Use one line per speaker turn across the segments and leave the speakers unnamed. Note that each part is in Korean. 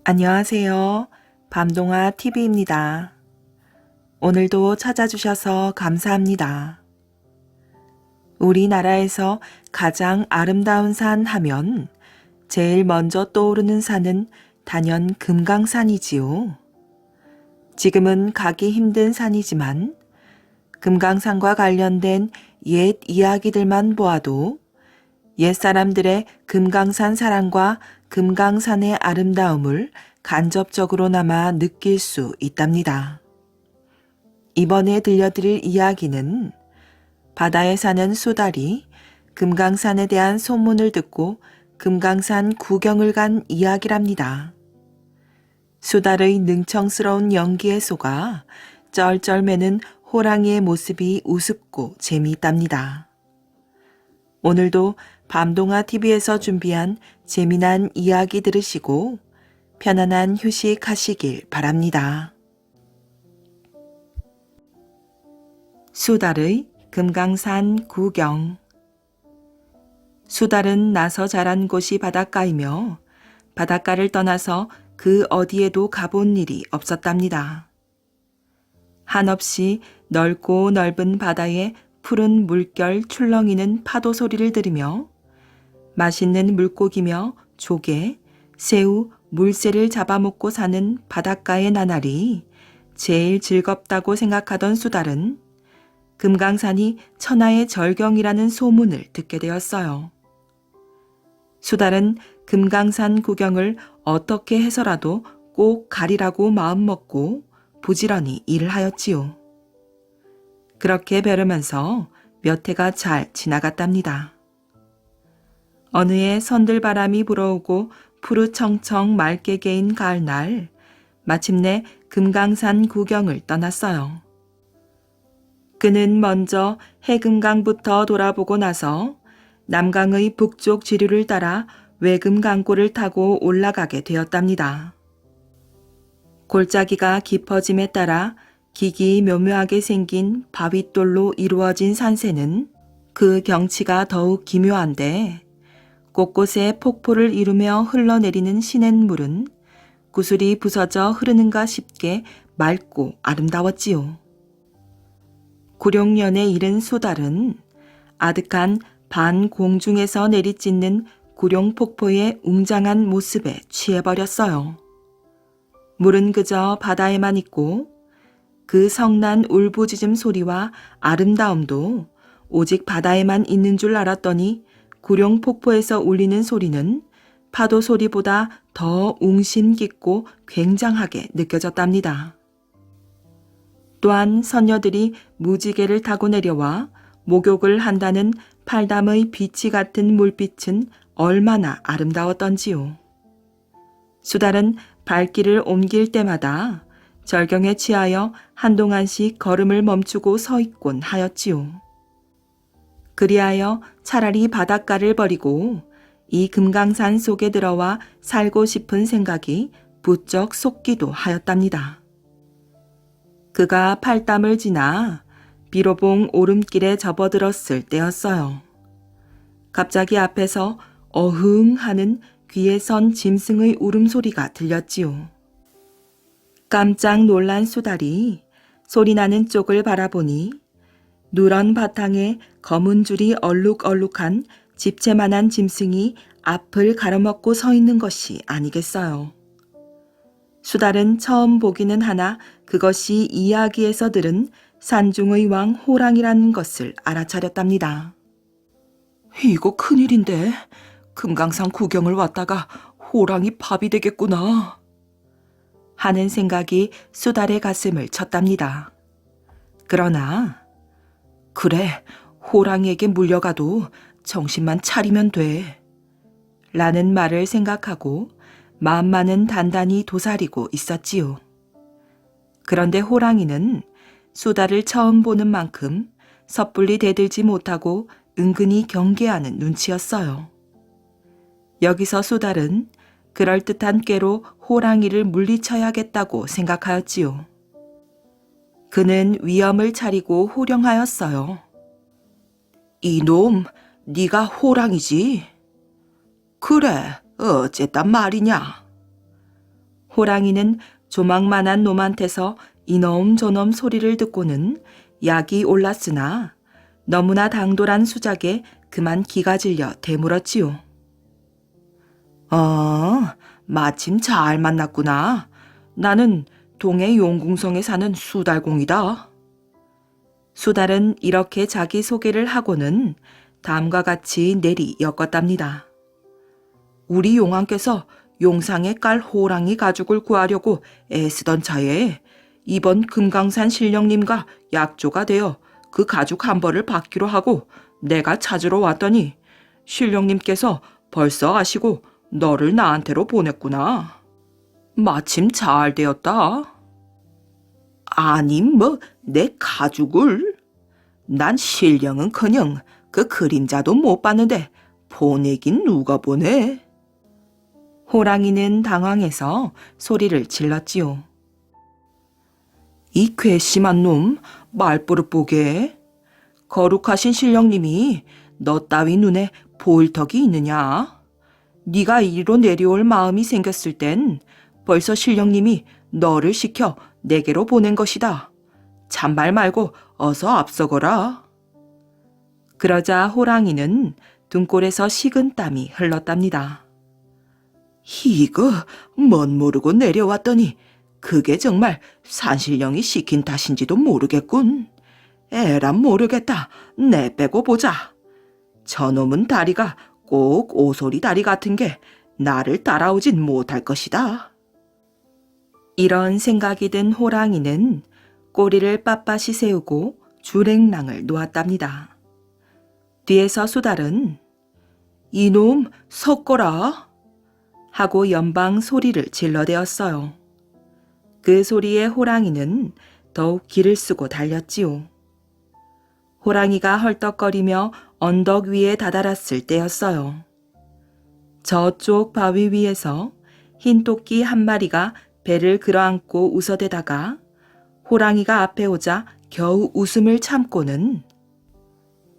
안녕하세요. 밤동아 TV입니다. 오늘도 찾아주셔서 감사합니다. 우리나라에서 가장 아름다운 산 하면 제일 먼저 떠오르는 산은 단연 금강산이지요. 지금은 가기 힘든 산이지만 금강산과 관련된 옛 이야기들만 보아도 옛사람들의 금강산 사랑과 금강산의 아름다움을 간접적으로나마 느낄 수 있답니다. 이번에 들려드릴 이야기는 바다에 사는 수달이 금강산에 대한 소문을 듣고 금강산 구경을 간 이야기랍니다. 수달의 능청스러운 연기에 속아 쩔쩔매는 호랑이의 모습이 우습고 재미있답니다. 오늘도 밤동아 TV에서 준비한 재미난 이야기 들으시고 편안한 휴식하시길 바랍니다. 수달의 금강산 구경. 수달은 나서 자란 곳이 바닷가이며 바닷가를 떠나서 그 어디에도 가본 일이 없었답니다. 한없이 넓고 넓은 바다에 푸른 물결 출렁이는 파도 소리를 들으며 맛있는 물고기며 조개, 새우, 물새를 잡아먹고 사는 바닷가의 나날이 제일 즐겁다고 생각하던 수달은 금강산이 천하의 절경이라는 소문을 듣게 되었어요. 수달은 금강산 구경을 어떻게 해서라도 꼭 가리라고 마음먹고 부지런히 일을 하였지요. 그렇게 벼르면서 몇 해가 잘 지나갔답니다. 어느 해 선들바람이 불어오고 푸르청청 맑게 개인 가을날 마침내 금강산 구경을 떠났어요. 그는 먼저 해금강부터 돌아보고 나서 남강의 북쪽 지류를 따라 외금강골을 타고 올라가게 되었답니다. 골짜기가 깊어짐에 따라 기기묘묘하게 생긴 바윗돌로 이루어진 산세는 그 경치가 더욱 기묘한데 곳곳에 폭포를 이루며 흘러내리는 시냇물은 구슬이 부서져 흐르는가 싶게 맑고 아름다웠지요. 구룡년에 이른 수달은 아득한 반공중에서 내리찢는 구룡폭포의 웅장한 모습에 취해버렸어요. 물은 그저 바다에만 있고 그 성난 울부짖음 소리와 아름다움도 오직 바다에만 있는 줄 알았더니 구룡폭포에서 울리는 소리는 파도 소리보다 더 웅심 깊고 굉장하게 느껴졌답니다. 또한 선녀들이 무지개를 타고 내려와 목욕을 한다는 팔담의 비치 같은 물빛은 얼마나 아름다웠던지요. 수달은 발길을 옮길 때마다 절경에 취하여 한동안씩 걸음을 멈추고 서 있곤 하였지요. 그리하여 차라리 바닷가를 버리고 이 금강산 속에 들어와 살고 싶은 생각이 부쩍 솟기도 하였답니다. 그가 팔담을 지나 비로봉 오름길에 접어들었을 때였어요. 갑자기 앞에서 어흥 하는 귀에 선 짐승의 울음소리가 들렸지요. 깜짝 놀란 수달이 소리나는 쪽을 바라보니 누런 바탕에 검은 줄이 얼룩얼룩한 집채만한 짐승이 앞을 가로막고 서 있는 것이 아니겠어요. 수달은 처음 보기는 하나 그것이 이야기에서 들은 산중의 왕 호랑이라는 것을 알아차렸답니다. 이거 큰일인데 금강산 구경을 왔다가 호랑이 밥이 되겠구나 하는 생각이 수달의 가슴을 쳤답니다. 그러나 그래, 호랑이에게 물려가도 정신만 차리면 돼 라는 말을 생각하고 마음만은 단단히 도사리고 있었지요. 그런데 호랑이는 수달을 처음 보는 만큼 섣불리 대들지 못하고 은근히 경계하는 눈치였어요. 여기서 수달은 그럴듯한 꾀로 호랑이를 물리쳐야겠다고 생각하였지요. 그는 위엄을 차리고 호령하였어요. 이놈, 네가 호랑이지? 그래, 어쨌단 말이냐? 호랑이는 조망만한 놈한테서 이놈 저놈 소리를 듣고는 약이 올랐으나 너무나 당돌한 수작에 그만 기가 질려 되물었지요. 마침 잘 만났구나. 나는 동해 용궁성에 사는 수달공이다. 수달은 이렇게 자기 소개를 하고는 다음과 같이 내리 엮었답니다. 우리 용왕께서 용상에 깔 호랑이 가죽을 구하려고 애쓰던 차에 이번 금강산 신령님과 약조가 되어 그 가죽 한 벌을 받기로 하고 내가 찾으러 왔더니 신령님께서 벌써 아시고 너를 나한테로 보냈구나. 마침 잘 되었다. 아니 내 가죽을? 난 신령은커녕 그 그림자도 못 봤는데 보내긴 누가 보내? 호랑이는 당황해서 소리를 질렀지요. 이 괘씸한 놈 말버릇 보게. 거룩하신 신령님이 너 따위 눈에 보일 턱이 있느냐? 네가 이리로 내려올 마음이 생겼을 땐 벌써 신령님이 너를 시켜 내게로 보낸 것이다. 잔말 말고 어서 앞서거라. 그러자 호랑이는 등골에서 식은 땀이 흘렀답니다. 이거 멋 모르고 내려왔더니 그게 정말 산신령이 시킨 탓인지도 모르겠군. 에라 모르겠다. 내 빼고 보자. 저놈은 다리가 꼭 오소리 다리 같은 게 나를 따라오진 못할 것이다. 이런 생각이 든 호랑이는 꼬리를 빳빳이 세우고 주랭랑을 놓았답니다. 뒤에서 수달은 이놈 섞어라 하고 연방 소리를 질러대었어요. 그 소리에 호랑이는 더욱 기를 쓰고 달렸지요. 호랑이가 헐떡거리며 언덕 위에 다다랐을 때였어요. 저쪽 바위 위에서 흰 토끼 한 마리가 배를 끌어안고 웃어대다가 호랑이가 앞에 오자 겨우 웃음을 참고는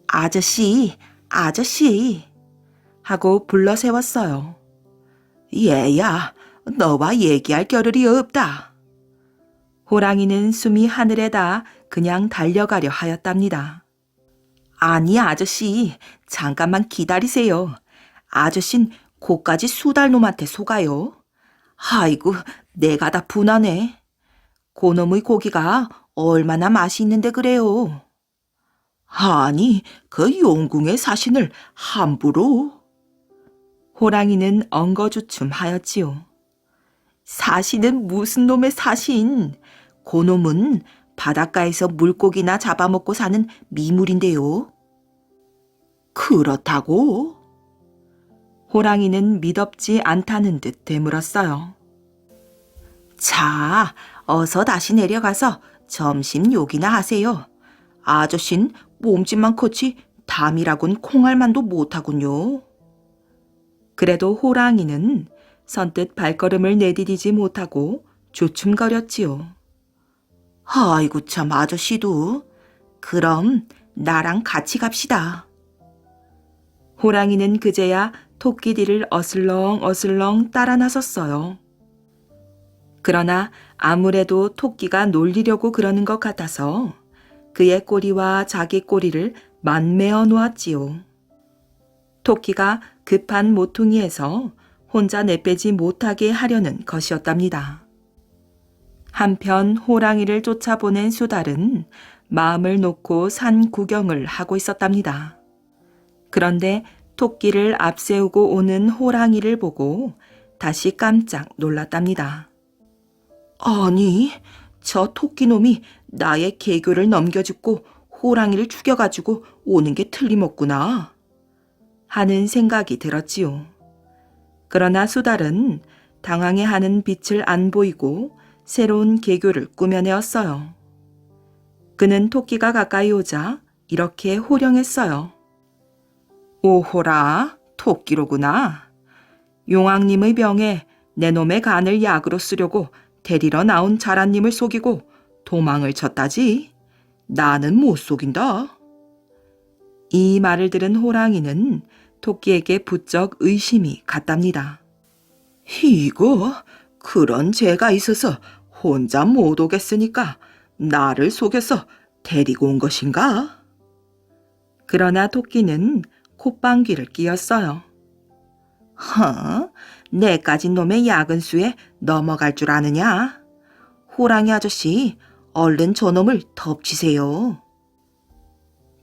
아저씨, 아저씨 하고 불러 세웠어요. 얘야, 너와 얘기할 겨를이 없다. 호랑이는 숨이 하늘에 닿아 그냥 달려가려 하였답니다. 아니 아저씨, 잠깐만 기다리세요. 아저씨는 고까지 수달놈한테 속아요. 아이고, 내가 다 분하네. 고놈의 고기가 얼마나 맛이 있는데 그래요. 아니, 그 용궁의 사신을 함부로. 호랑이는 엉거주춤하였지요. 사신은 무슨 놈의 사신? 고놈은 바닷가에서 물고기나 잡아먹고 사는 미물인데요. 그렇다고? 호랑이는 믿업지 않다는 듯 되물었어요. 자, 어서 다시 내려가서 점심 요기나 하세요. 아저씨는 몸집만 컸지 담이라곤 콩알만도 못하군요. 그래도 호랑이는 선뜻 발걸음을 내디디지 못하고 주춤거렸지요. 아이고 참 아저씨도. 그럼 나랑 같이 갑시다. 호랑이는 그제야 토끼 뒤를 어슬렁어슬렁 따라 나섰어요. 그러나 아무래도 토끼가 놀리려고 그러는 것 같아서 그의 꼬리와 자기 꼬리를 맞매어 놓았지요. 토끼가 급한 모퉁이에서 혼자 내빼지 못하게 하려는 것이었답니다. 한편 호랑이를 쫓아보낸 수달은 마음을 놓고 산 구경을 하고 있었답니다. 그런데 토끼를 앞세우고 오는 호랑이를 보고 다시 깜짝 놀랐답니다. 아니, 저 토끼놈이 나의 개교를 넘겨짚고 호랑이를 죽여가지고 오는 게 틀림없구나 하는 생각이 들었지요. 그러나 수달은 당황해하는 빛을 안 보이고 새로운 개교를 꾸며내었어요. 그는 토끼가 가까이 오자 이렇게 호령했어요. 오호라, 토끼로구나. 용왕님의 병에 내 놈의 간을 약으로 쓰려고 데리러 나온 자라님을 속이고 도망을 쳤다지. 나는 못 속인다. 이 말을 들은 호랑이는 토끼에게 부쩍 의심이 갔답니다. 이거 그런 죄가 있어서 혼자 못 오겠으니까 나를 속여서 데리고 온 것인가? 그러나 토끼는 콧방귀를 뀌었어요. 내 까진 놈의 야근 수에 넘어갈 줄 아느냐? 호랑이 아저씨, 얼른 저놈을 덮치세요.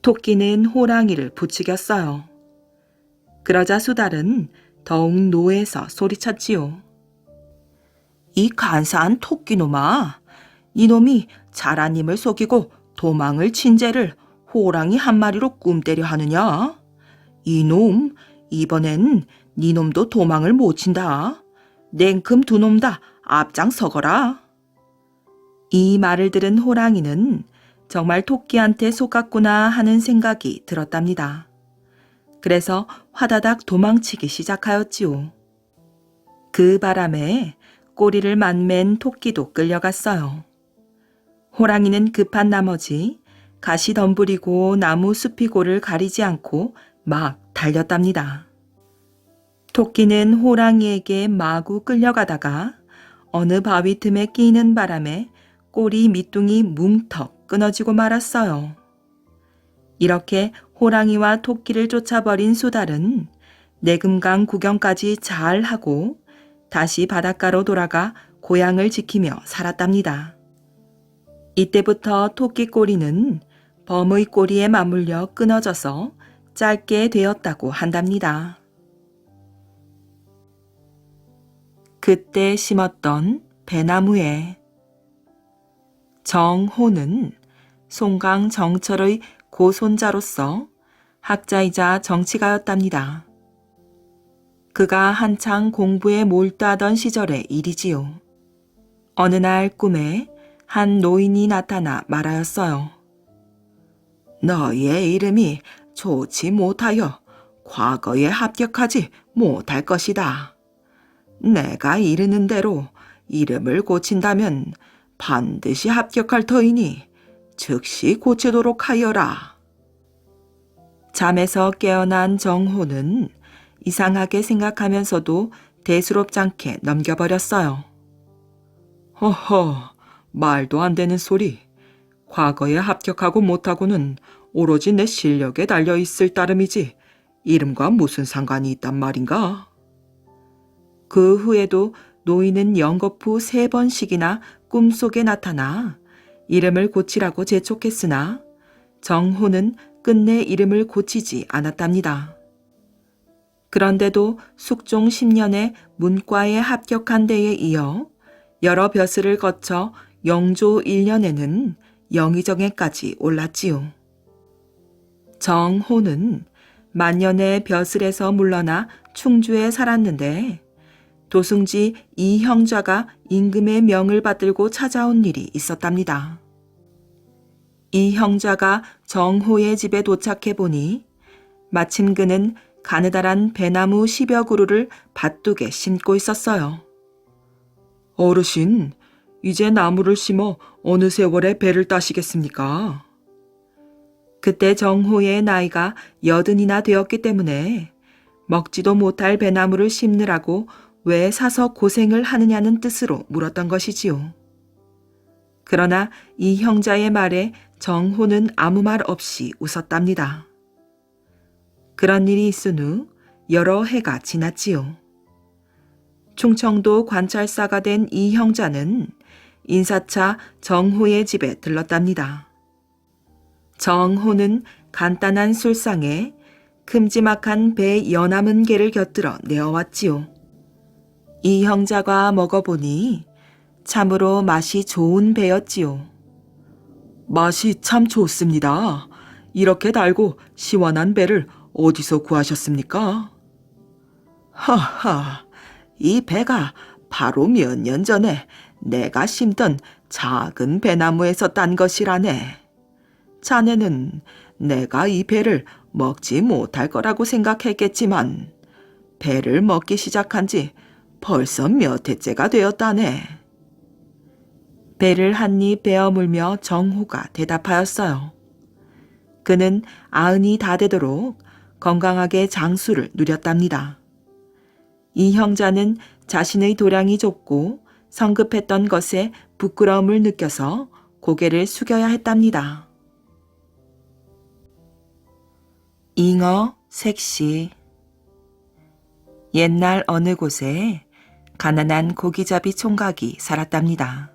토끼는 호랑이를 부추겼어요. 그러자 수달은 더욱 노해서 소리쳤지요. 이 간사한 토끼놈아, 이놈이 자라님을 속이고 도망을 친 죄를 호랑이 한 마리로 꿈때려 하느냐? 이놈, 이번엔 니놈도 도망을 못 친다. 냉큼 두 놈 다 앞장서거라. 이 말을 들은 호랑이는 정말 토끼한테 속았구나 하는 생각이 들었답니다. 그래서 화다닥 도망치기 시작하였지요. 그 바람에 꼬리를 만맨 토끼도 끌려갔어요. 호랑이는 급한 나머지 가시 덤부리고 나무 숲이고를 가리지 않고 막 달렸답니다. 토끼는 호랑이에게 마구 끌려가다가 어느 바위 틈에 끼는 바람에 꼬리 밑둥이 뭉턱 끊어지고 말았어요. 이렇게 호랑이와 토끼를 쫓아버린 수달은 내금강 구경까지 잘 하고 다시 바닷가로 돌아가 고향을 지키며 살았답니다. 이때부터 토끼 꼬리는 범의 꼬리에 맞물려 끊어져서 짧게 되었다고 한답니다. 그때 심었던 배나무에 정호는 송강 정철의 고손자로서 학자이자 정치가였답니다. 그가 한창 공부에 몰두하던 시절의 일이지요. 어느 날 꿈에 한 노인이 나타나 말하였어요. 너의 이름이 좋지 못하여 과거에 합격하지 못할 것이다. 내가 이르는 대로 이름을 고친다면 반드시 합격할 터이니 즉시 고치도록 하여라. 잠에서 깨어난 정호는 이상하게 생각하면서도 대수롭지 않게 넘겨버렸어요. 허허, 말도 안 되는 소리. 과거에 합격하고 못하고는 오로지 내 실력에 달려있을 따름이지 이름과 무슨 상관이 있단 말인가? 그 후에도 노인은 연거푸 3번씩이나 꿈속에 나타나 이름을 고치라고 재촉했으나 정호는 끝내 이름을 고치지 않았답니다. 그런데도 숙종 10년에 문과에 합격한 데에 이어 여러 벼슬을 거쳐 영조 1년에는 영의정에까지 올랐지요. 정호는 만년의 벼슬에서 물러나 충주에 살았는데 도승지 이 형제가 임금의 명을 받들고 찾아온 일이 있었답니다. 이 형제가 정호의 집에 도착해 보니 마침 그는 가느다란 배나무 10여 그루를 밭둑에 심고 있었어요. 어르신, 이제 나무를 심어 어느 세월에 배를 따시겠습니까? 그때 정호의 나이가 80이나 되었기 때문에 먹지도 못할 배나무를 심느라고 왜 사서 고생을 하느냐는 뜻으로 물었던 것이지요. 그러나 이 형제의 말에 정호는 아무 말 없이 웃었답니다. 그런 일이 있은 후 여러 해가 지났지요. 충청도 관찰사가 된 이 형제는 인사차 정호의 집에 들렀답니다. 정호는 간단한 술상에 큼지막한 배 연함은 개를 곁들여 내어왔지요. 이 형제가 먹어보니 참으로 맛이 좋은 배였지요. 맛이 참 좋습니다. 이렇게 달고 시원한 배를 어디서 구하셨습니까? 하하, 이 배가 바로 몇 년 전에 내가 심던 작은 배나무에서 딴 것이라네. 자네는 내가 이 배를 먹지 못할 거라고 생각했겠지만 배를 먹기 시작한 지 벌써 몇 해째가 되었다네. 배를 한 입 베어 물며 정호가 대답하였어요. 그는 90이 다 되도록 건강하게 장수를 누렸답니다. 이 형제는 자신의 도량이 좁고 성급했던 것에 부끄러움을 느껴서 고개를 숙여야 했답니다. 잉어 색시. 옛날 어느 곳에 가난한 고기잡이 총각이 살았답니다.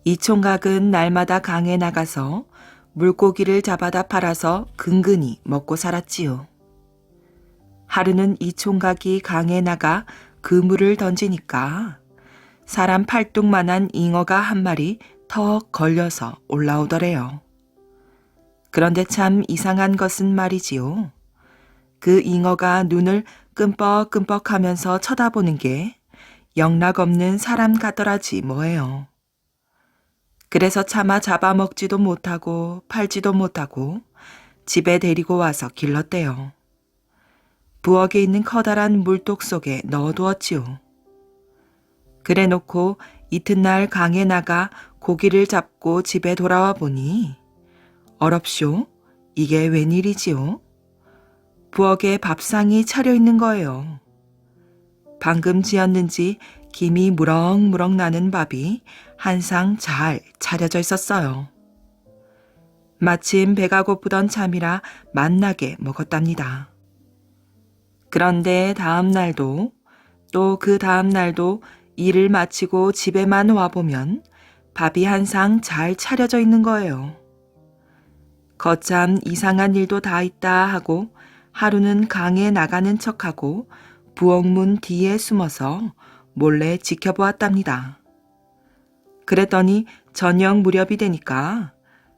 이 총각은 날마다 강에 나가서 물고기를 잡아다 팔아서 근근히 먹고 살았지요. 하루는 이 총각이 강에 나가 그물을 던지니까 사람 팔뚝만한 잉어가 한 마리 턱 걸려서 올라오더래요. 그런데 참 이상한 것은 말이지요. 그 잉어가 눈을 끔뻑끔뻑하면서 쳐다보는 게 영락없는 사람 같더라지 뭐예요. 그래서 차마 잡아먹지도 못하고 팔지도 못하고 집에 데리고 와서 길렀대요. 부엌에 있는 커다란 물독 속에 넣어두었지요. 그래 놓고 이튿날 강에 나가 고기를 잡고 집에 돌아와 보니 어렵쇼? 이게 웬일이지요? 부엌에 밥상이 차려 있는 거예요. 방금 지었는지 김이 무럭무럭 나는 밥이 한 상 잘 차려져 있었어요. 마침 배가 고프던 참이라 맛나게 먹었답니다. 그런데 다음 날도 또 그 다음 날도 일을 마치고 집에만 와보면 밥이 한 상 잘 차려져 있는 거예요. 거참 이상한 일도 다 있다 하고 하루는 강에 나가는 척하고 부엌문 뒤에 숨어서 몰래 지켜보았답니다. 그랬더니 저녁 무렵이 되니까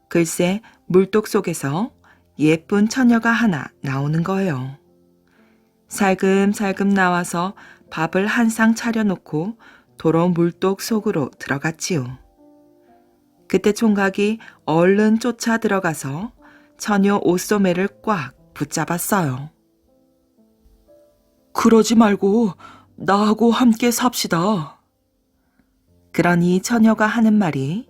글쎄 물독 속에서 예쁜 처녀가 하나 나오는 거예요. 살금살금 나와서 밥을 한 상 차려놓고 도로 물독 속으로 들어갔지요. 그때 총각이 얼른 쫓아 들어가서 처녀 옷소매를 꽉 붙잡았어요. 그러지 말고 나하고 함께 삽시다. 그러니 처녀가 하는 말이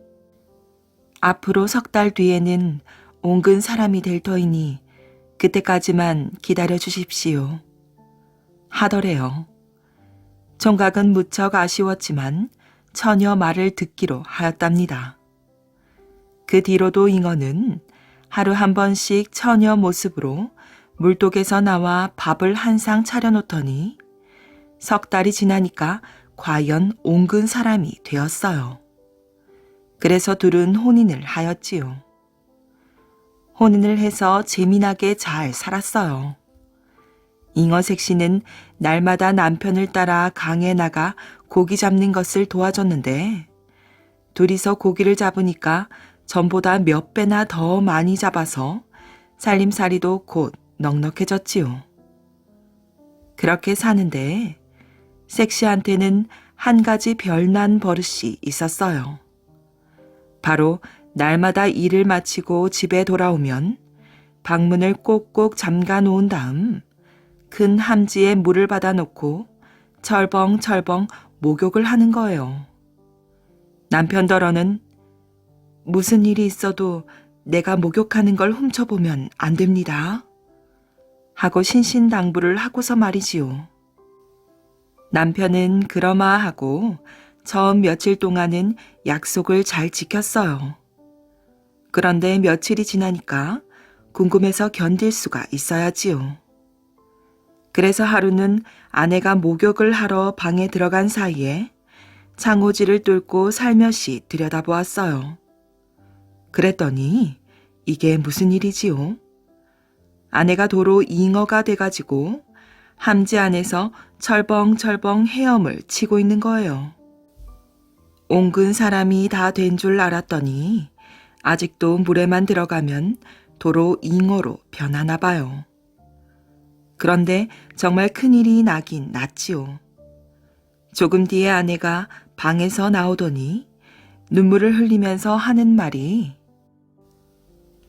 앞으로 석 달 뒤에는 옹근 사람이 될 터이니 그때까지만 기다려 주십시오. 하더래요. 총각은 무척 아쉬웠지만 처녀 말을 듣기로 하였답니다. 그 뒤로도 잉어는 하루 한 번씩 처녀 모습으로 물독에서 나와 밥을 한 상 차려놓더니 석 달이 지나니까 과연 옹근 사람이 되었어요. 그래서 둘은 혼인을 하였지요. 혼인을 해서 재미나게 잘 살았어요. 잉어색 씨는 날마다 남편을 따라 강에 나가 고기 잡는 것을 도와줬는데 둘이서 고기를 잡으니까 전보다 몇 배나 더 많이 잡아서 살림살이도 곧 넉넉해졌지요. 그렇게 사는데 섹시한테는 한 가지 별난 버릇이 있었어요. 바로 날마다 일을 마치고 집에 돌아오면 방문을 꼭꼭 잠가 놓은 다음 큰 함지에 물을 받아 놓고 철벙철벙 목욕을 하는 거예요. 남편더러는 무슨 일이 있어도 내가 목욕하는 걸 훔쳐보면 안 됩니다. 하고 신신당부를 하고서 말이지요. 남편은 그러마하고 처음 며칠 동안은 약속을 잘 지켰어요. 그런데 며칠이 지나니까 궁금해서 견딜 수가 있어야지요. 그래서 하루는 아내가 목욕을 하러 방에 들어간 사이에 창호지를 뚫고 살며시 들여다보았어요. 그랬더니 이게 무슨 일이지요? 아내가 도로 잉어가 돼가지고 함지 안에서 철벙철벙 헤엄을 치고 있는 거예요. 옹근 사람이 다 된 줄 알았더니 아직도 물에만 들어가면 도로 잉어로 변하나 봐요. 그런데 정말 큰일이 나긴 났지요. 조금 뒤에 아내가 방에서 나오더니 눈물을 흘리면서 하는 말이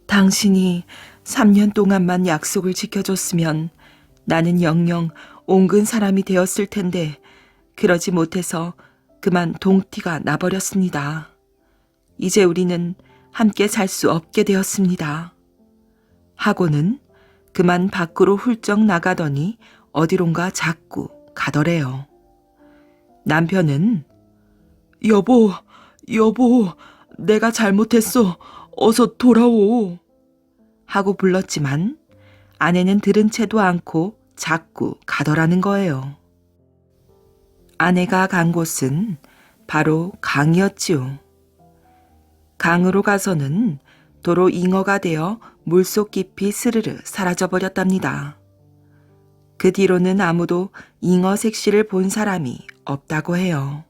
당신이 3년 동안만 약속을 지켜줬으면 나는 영영 옹근 사람이 되었을 텐데 그러지 못해서 그만 동티가 나버렸습니다. 이제 우리는 함께 살 수 없게 되었습니다. 하고는 그만 밖으로 훌쩍 나가더니 어디론가 자꾸 가더래요. 남편은 여보, 여보, 내가 잘못했어. 어서 돌아오. 하고 불렀지만 아내는 들은 채도 않고 자꾸 가더라는 거예요. 아내가 간 곳은 바로 강이었지요. 강으로 가서는 도로 잉어가 되어 물속 깊이 스르르 사라져버렸답니다. 그 뒤로는 아무도 잉어 색시를 본 사람이 없다고 해요.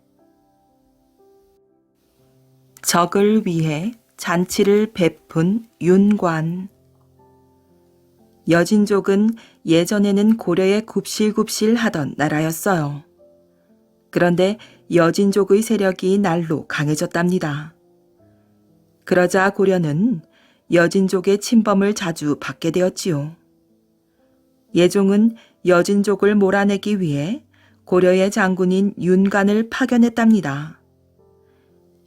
적을 위해 잔치를 베푼 윤관. 여진족은 예전에는 고려에 굽실굽실하던 나라였어요. 그런데 여진족의 세력이 날로 강해졌답니다. 그러자 고려는 여진족의 침범을 자주 받게 되었지요. 예종은 여진족을 몰아내기 위해 고려의 장군인 윤관을 파견했답니다.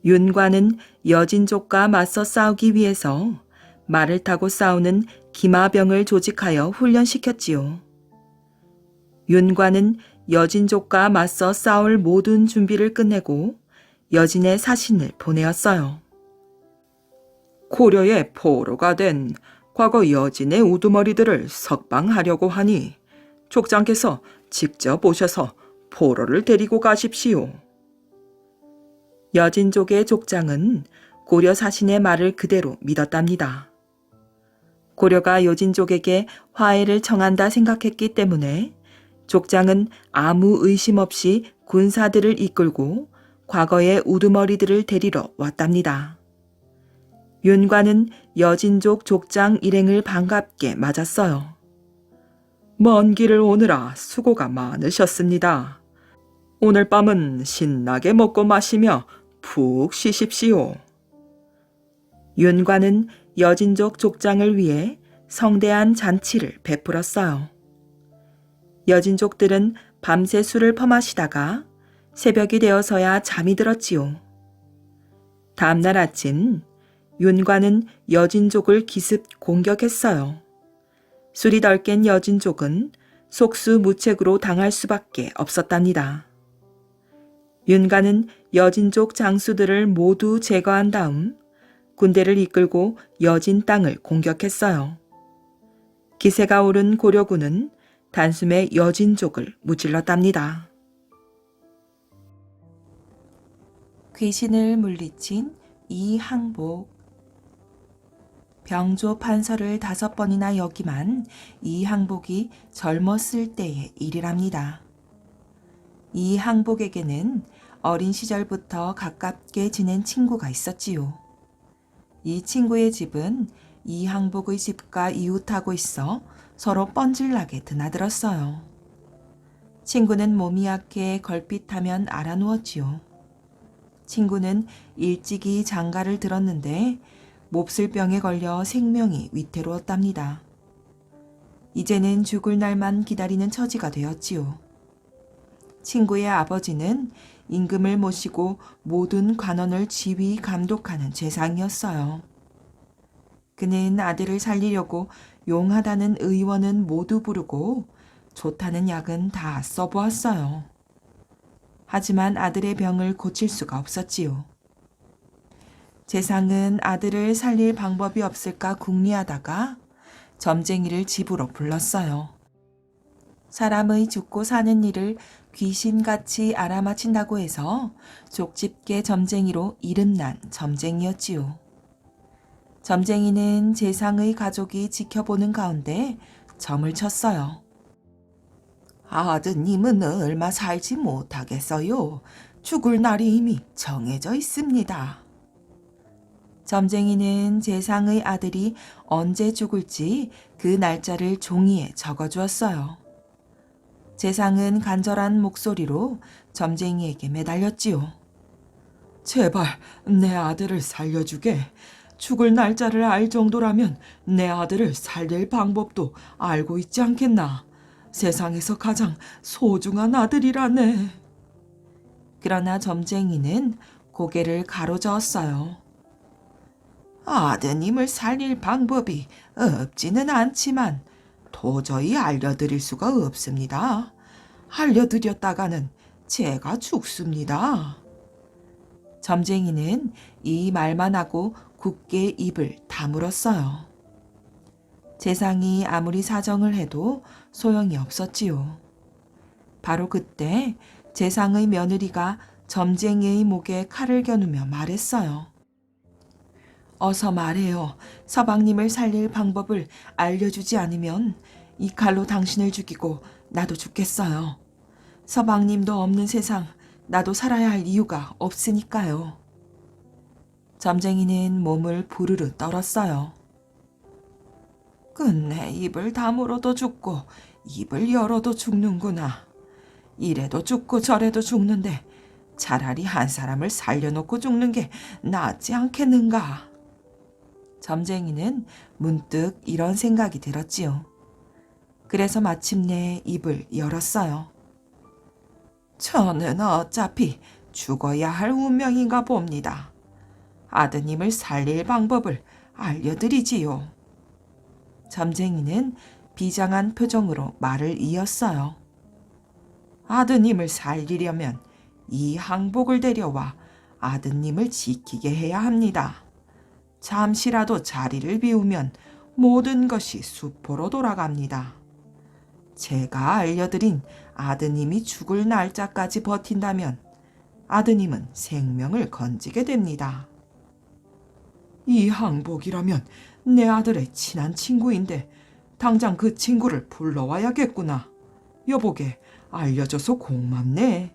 윤관은 여진족과 맞서 싸우기 위해서 말을 타고 싸우는 기마병을 조직하여 훈련시켰지요. 윤관은 여진족과 맞서 싸울 모든 준비를 끝내고 여진의 사신을 보내었어요. 고려의 포로가 된 과거 여진의 우두머리들을 석방하려고 하니 족장께서 직접 오셔서 포로를 데리고 가십시오. 여진족의 족장은 고려 사신의 말을 그대로 믿었답니다. 고려가 여진족에게 화해를 청한다 생각했기 때문에 족장은 아무 의심 없이 군사들을 이끌고 과거의 우두머리들을 데리러 왔답니다. 윤관은 여진족 족장 일행을 반갑게 맞았어요. 먼 길을 오느라 수고가 많으셨습니다. 오늘 밤은 신나게 먹고 마시며 푹 쉬십시오. 윤관은 여진족 족장을 위해 성대한 잔치를 베풀었어요. 여진족들은 밤새 술을 퍼마시다가 새벽이 되어서야 잠이 들었지요. 다음날 아침 윤관은 여진족을 기습 공격했어요. 술이 덜 깬 여진족은 속수무책으로 당할 수밖에 없었답니다. 윤관은 여진족 장수들을 모두 제거한 다음 군대를 이끌고 여진 땅을 공격했어요. 기세가 오른 고려군은 단숨에 여진족을 무찔렀답니다. 귀신을 물리친 이항복. 병조 판서를 5번이나 역임한 이항복이 젊었을 때의 일이랍니다. 이항복에게는 어린 시절부터 가깝게 지낸 친구가 있었지요. 이 친구의 집은 이항복의 집과 이웃하고 있어 서로 뻔질나게 드나들었어요. 친구는 몸이 약해 걸핏하면 알아누웠지요. 친구는 일찍이 장가를 들었는데 몹쓸 병에 걸려 생명이 위태로웠답니다. 이제는 죽을 날만 기다리는 처지가 되었지요. 친구의 아버지는 임금을 모시고 모든 관원을 지휘 감독하는 재상이었어요. 그는 아들을 살리려고 용하다는 의원은 모두 부르고 좋다는 약은 다 써보았어요. 하지만 아들의 병을 고칠 수가 없었지요. 재상은 아들을 살릴 방법이 없을까 궁리하다가 점쟁이를 집으로 불렀어요. 사람의 죽고 사는 일을 귀신같이 알아맞힌다고 해서 족집게 점쟁이로 이름난 점쟁이였지요. 점쟁이는 재상의 가족이 지켜보는 가운데 점을 쳤어요. 아드님은 얼마 살지 못하겠어요. 죽을 날이 이미 정해져 있습니다. 점쟁이는 재상의 아들이 언제 죽을지 그 날짜를 종이에 적어주었어요. 재상은 간절한 목소리로 점쟁이에게 매달렸지요. 제발 내 아들을 살려주게. 죽을 날짜를 알 정도라면 내 아들을 살릴 방법도 알고 있지 않겠나. 세상에서 가장 소중한 아들이라네. 그러나 점쟁이는 고개를 가로저었어요. 아드님을 살릴 방법이 없지는 않지만 도저히 알려드릴 수가 없습니다. 알려드렸다가는 제가 죽습니다. 점쟁이는 이 말만 하고 굳게 입을 다물었어요. 재상이 아무리 사정을 해도 소용이 없었지요. 바로 그때 재상의 며느리가 점쟁이의 목에 칼을 겨누며 말했어요. 어서 말해요. 서방님을 살릴 방법을 알려주지 않으면 이 칼로 당신을 죽이고 나도 죽겠어요. 서방님도 없는 세상 나도 살아야 할 이유가 없으니까요. 점쟁이는 몸을 부르르 떨었어요. 끝내 입을 다물어도 죽고 입을 열어도 죽는구나. 이래도 죽고 저래도 죽는데 차라리 한 사람을 살려놓고 죽는 게 낫지 않겠는가. 점쟁이는 문득 이런 생각이 들었지요. 그래서 마침내 입을 열었어요. 저는 어차피 죽어야 할 운명인가 봅니다. 아드님을 살릴 방법을 알려드리지요. 점쟁이는 비장한 표정으로 말을 이었어요. 아드님을 살리려면 이 항복을 데려와 아드님을 지키게 해야 합니다. 잠시라도 자리를 비우면 모든 것이 수포로 돌아갑니다. 제가 알려드린 아드님이 죽을 날짜까지 버틴다면 아드님은 생명을 건지게 됩니다. 이 항복이라면 내 아들의 친한 친구인데 당장 그 친구를 불러와야겠구나. 여보게 알려줘서 고맙네.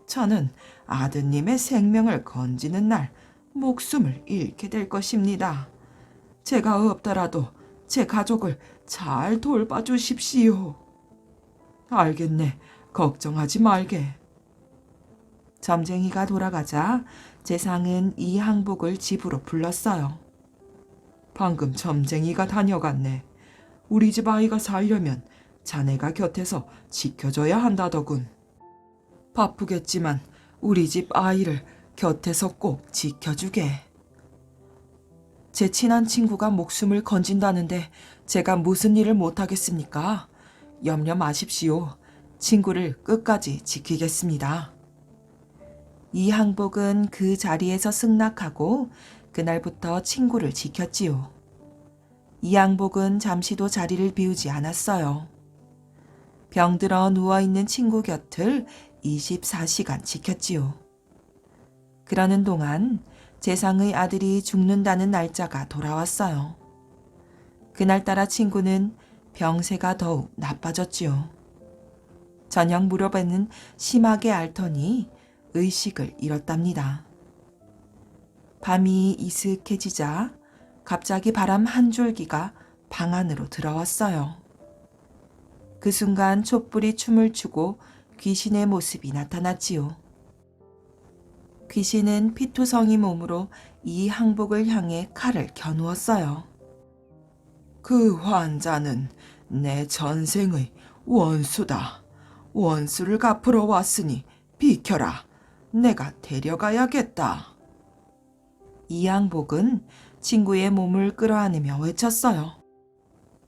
저는 아드님의 생명을 건지는 날 목숨을 잃게 될 것입니다. 제가 없더라도 제 가족을 잘 돌봐주십시오. 알겠네. 걱정하지 말게. 점쟁이가 돌아가자 재상은 이 항복을 집으로 불렀어요. 방금 점쟁이가 다녀갔네. 우리 집 아이가 살려면 자네가 곁에서 지켜줘야 한다더군. 바쁘겠지만 우리 집 아이를 곁에서 꼭 지켜주게. 제 친한 친구가 목숨을 건진다는데 제가 무슨 일을 못하겠습니까? 염려 마십시오. 친구를 끝까지 지키겠습니다. 이 항복은 그 자리에서 승낙하고 그날부터 친구를 지켰지요. 이 항복은 잠시도 자리를 비우지 않았어요. 병들어 누워있는 친구 곁을 24시간 지켰지요. 그러는 동안 재상의 아들이 죽는다는 날짜가 돌아왔어요. 그날따라 친구는 병세가 더욱 나빠졌지요. 저녁 무렵에는 심하게 앓더니 의식을 잃었답니다. 밤이 이슥해지자 갑자기 바람 한 줄기가 방 안으로 들어왔어요. 그 순간 촛불이 춤을 추고 귀신의 모습이 나타났지요. 귀신은 피투성이 몸으로 이 항복을 향해 칼을 겨누었어요. 그 환자는 내 전생의 원수다. 원수를 갚으러 왔으니 비켜라. 내가 데려가야겠다. 이 항복은 친구의 몸을 끌어안으며 외쳤어요.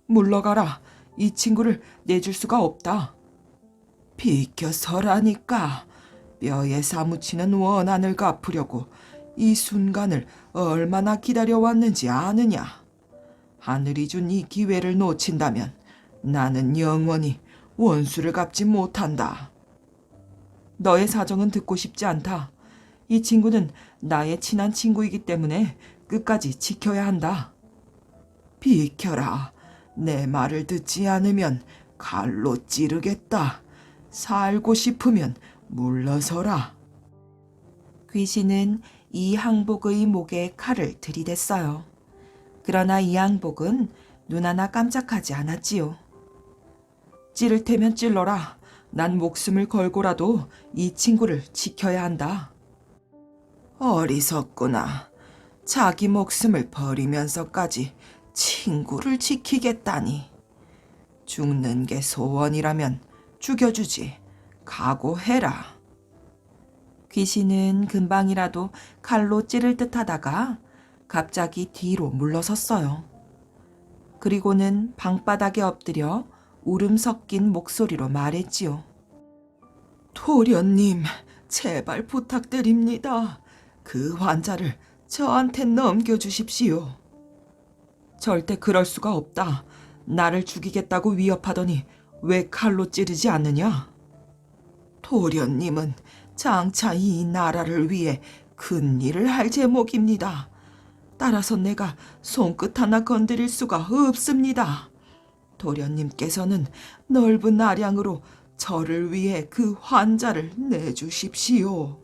물러가라. 이 친구를 내줄 수가 없다. 비켜서라니까. 뼈에 사무치는 원한을 갚으려고 이 순간을 얼마나 기다려왔는지 아느냐. 하늘이 준 이 기회를 놓친다면 나는 영원히 원수를 갚지 못한다. 너의 사정은 듣고 싶지 않다. 이 친구는 나의 친한 친구이기 때문에 끝까지 지켜야 한다. 비켜라. 내 말을 듣지 않으면 칼로 찌르겠다. 살고 싶으면 물러서라. 귀신은 이 항복의 목에 칼을 들이댔어요. 그러나 이 항복은 눈 하나 깜짝하지 않았지요. 찌를 테면 찔러라. 난 목숨을 걸고라도 이 친구를 지켜야 한다. 어리석구나. 자기 목숨을 버리면서까지 친구를 지키겠다니. 죽는 게 소원이라면 죽여주지. 각오해라. 귀신은 금방이라도 칼로 찌를 듯하다가 갑자기 뒤로 물러섰어요. 그리고는 방바닥에 엎드려 울음 섞인 목소리로 말했지요. 도련님, 제발 부탁드립니다. 그 환자를 저한테 넘겨주십시오. 절대 그럴 수가 없다. 나를 죽이겠다고 위협하더니 왜 칼로 찌르지 않느냐? 도련님은 장차 이 나라를 위해 큰 일을 할 제목입니다. 따라서 내가 손끝 하나 건드릴 수가 없습니다. 도련님께서는 넓은 아량으로 저를 위해 그 환자를 내주십시오.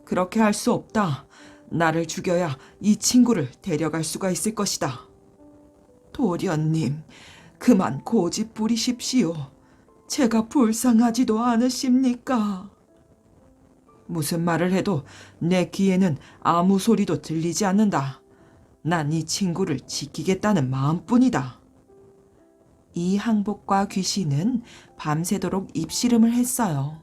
그렇게 할 수 없다. 나를 죽여야 이 친구를 데려갈 수가 있을 것이다. 도련님, 그만 고집 부리십시오. 제가 불쌍하지도 않으십니까? 무슨 말을 해도 내 귀에는 아무 소리도 들리지 않는다. 난 이 친구를 지키겠다는 마음뿐이다. 이 항복과 귀신은 밤새도록 입씨름을 했어요.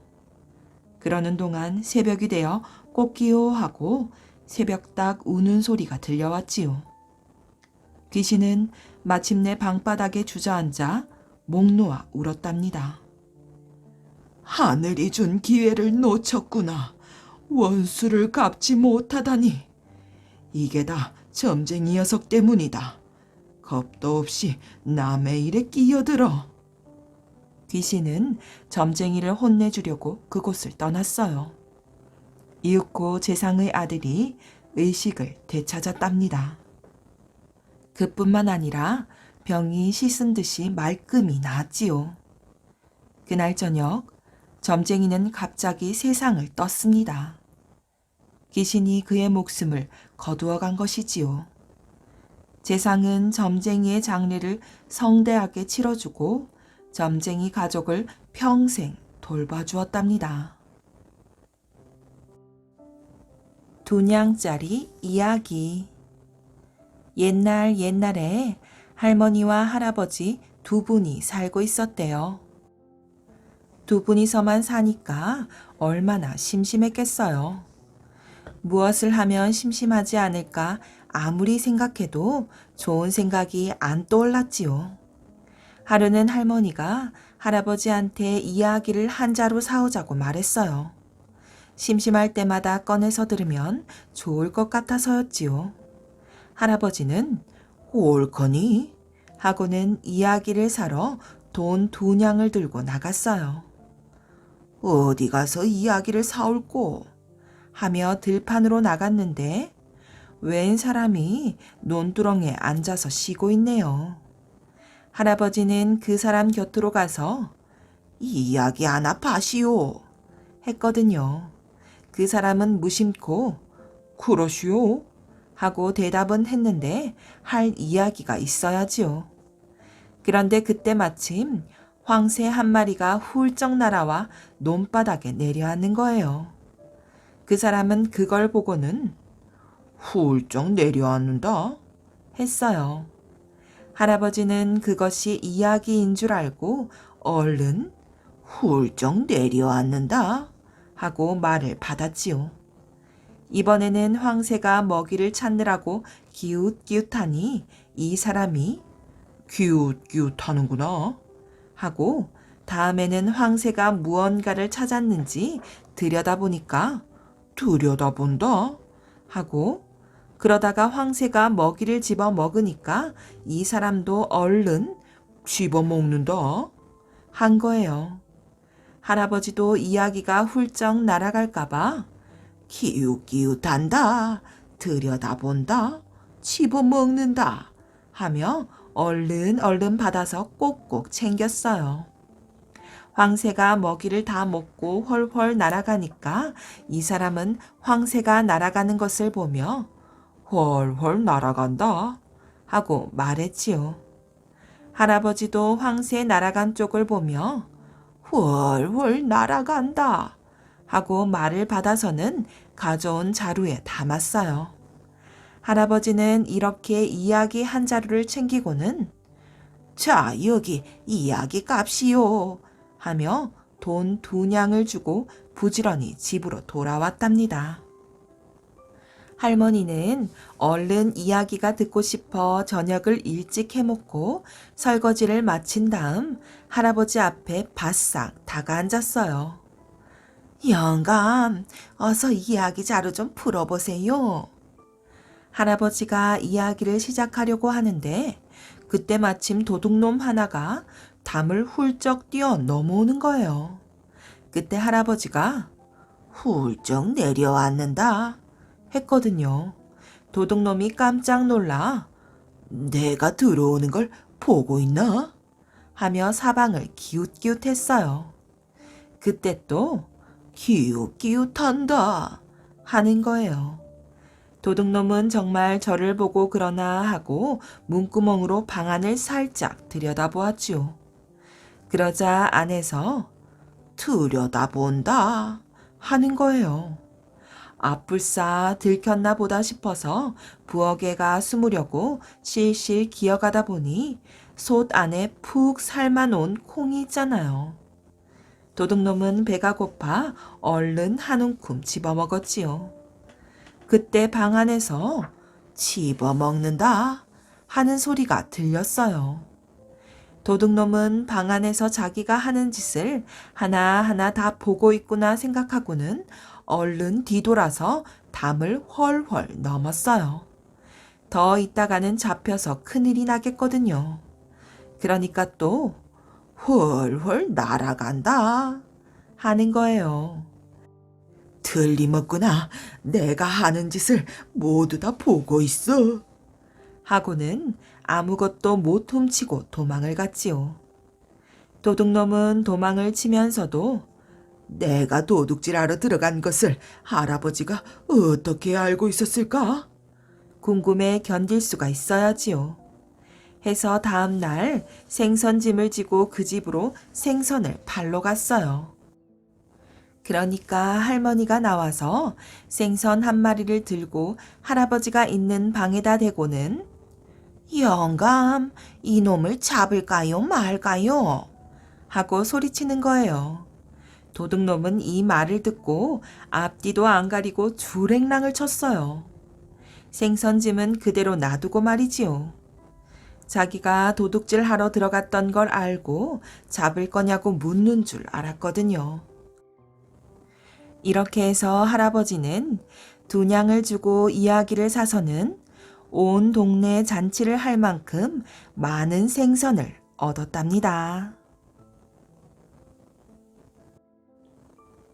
그러는 동안 새벽이 되어 꽃기호 하고 새벽닭 우는 소리가 들려왔지요. 귀신은 마침내 방바닥에 주저앉아 목 놓아 울었답니다. 하늘이 준 기회를 놓쳤구나. 원수를 갚지 못하다니. 이게 다 점쟁이 녀석 때문이다. 겁도 없이 남의 일에 끼어들어. 귀신은 점쟁이를 혼내주려고 그곳을 떠났어요. 이윽고 재상의 아들이 의식을 되찾았답니다. 그뿐만 아니라 병이 씻은 듯이 말끔히 나았지요. 그날 저녁 점쟁이는 갑자기 세상을 떴습니다. 귀신이 그의 목숨을 거두어간 것이지요. 재상은 점쟁이의 장례를 성대하게 치러주고 점쟁이 가족을 평생 돌봐주었답니다. 2냥짜리 이야기. 옛날에 할머니와 할아버지 두 분이 살고 있었대요. 두 분이서만 사니까 얼마나 심심했겠어요. 무엇을 하면 심심하지 않을까 아무리 생각해도 좋은 생각이 안 떠올랐지요. 하루는 할머니가 할아버지한테 이야기를 한 자루 사오자고 말했어요. 심심할 때마다 꺼내서 들으면 좋을 것 같아서였지요. 할아버지는 옳거니 하고는 이야기를 사러 돈 2냥을 들고 나갔어요. 어디 가서 이야기를 사올꼬? 하며 들판으로 나갔는데 웬 사람이 논두렁에 앉아서 쉬고 있네요. 할아버지는 그 사람 곁으로 가서 이야기 하나 파시오 했거든요. 그 사람은 무심코 그러시오 하고 대답은 했는데 할 이야기가 있어야지요. 그런데 그때 마침 황새 한 마리가 훌쩍 날아와 논바닥에 내려앉는 거예요. 그 사람은 그걸 보고는 훌쩍 내려앉는다 했어요. 할아버지는 그것이 이야기인 줄 알고 얼른 훌쩍 내려앉는다 하고 말을 받았지요. 이번에는 황새가 먹이를 찾느라고 기웃기웃하니 이 사람이 기웃기웃하는구나 하고 다음에는 황새가 무언가를 찾았는지 들여다보니까 들여다본다 하고 그러다가 황새가 먹이를 집어 먹으니까 이 사람도 얼른 집어 먹는다 한 거예요. 할아버지도 이야기가 훌쩍 날아갈까봐 기웃기웃한다, 들여다본다, 집어먹는다 하며 얼른 받아서 꼭꼭 챙겼어요. 황새가 먹이를 다 먹고 훨훨 날아가니까 이 사람은 황새가 날아가는 것을 보며 훨훨 날아간다 하고 말했지요. 할아버지도 황새 날아간 쪽을 보며 훨훨 날아간다 하고 말을 받아서는 가져온 자루에 담았어요. 할아버지는 이렇게 이야기 한 자루를 챙기고는 자, 여기 이야기 값이요 하며 돈 2냥을 주고 부지런히 집으로 돌아왔답니다. 할머니는 얼른 이야기가 듣고 싶어 저녁을 일찍 해먹고 설거지를 마친 다음 할아버지 앞에 바싹 다가앉았어요.
영감, 어서 이야기 자료 좀 풀어보세요. 할아버지가 이야기를 시작하려고 하는데 그때 마침 도둑놈 하나가 담을 훌쩍 뛰어 넘어오는 거예요. 그때 할아버지가 훌쩍 내려앉는다 했거든요. 도둑놈이 깜짝 놀라 내가 들어오는 걸 보고 있나? 하며 사방을 기웃기웃했어요. 그때 또 기웃기웃한다 하는 거예요. 도둑놈은 정말 저를 보고 그러나 하고 문구멍으로 방 안을 살짝 들여다보았지요. 그러자 안에서 들여다본다 하는 거예요. 앞불싸 들켰나 보다 싶어서 부엌에가 숨으려고 실실 기어가다 보니 솥 안에 푹 삶아놓은 콩이 있잖아요. 도둑놈은 배가 고파 얼른 한 움큼 집어먹었지요. 그때 방 안에서 집어먹는다 하는 소리가 들렸어요. 도둑놈은 방 안에서 자기가 하는 짓을 하나하나 다 보고 있구나 생각하고는 얼른 뒤돌아서 담을 훨훨 넘었어요. 더 있다가는 잡혀서 큰일이 나겠거든요. 그러니까 또 훨훨 날아간다 하는 거예요. 틀림없구나. 내가 하는 짓을 모두 다 보고 있어. 하고는 아무것도 못 훔치고 도망을 갔지요. 도둑놈은 도망을 치면서도 내가 도둑질하러 들어간 것을 할아버지가 어떻게 알고 있었을까? 궁금해 견딜 수가 있어야지요. 해서 다음 날 생선짐을 지고 그 집으로 생선을 팔러 갔어요. 그러니까 할머니가 나와서 생선 한 마리를 들고 할아버지가 있는 방에다 대고는 영감, 이놈을 잡을까요 말까요? 하고 소리치는 거예요. 도둑놈은 이 말을 듣고 앞뒤도 안 가리고 주랭랑을 쳤어요. 생선짐은 그대로 놔두고 말이지요. 자기가 도둑질 하러 들어갔던 걸 알고 잡을 거냐고 묻는 줄 알았거든요. 이렇게 해서 할아버지는 두냥을 주고 이야기를 사서는 온 동네 잔치를 할 만큼 많은 생선을 얻었답니다.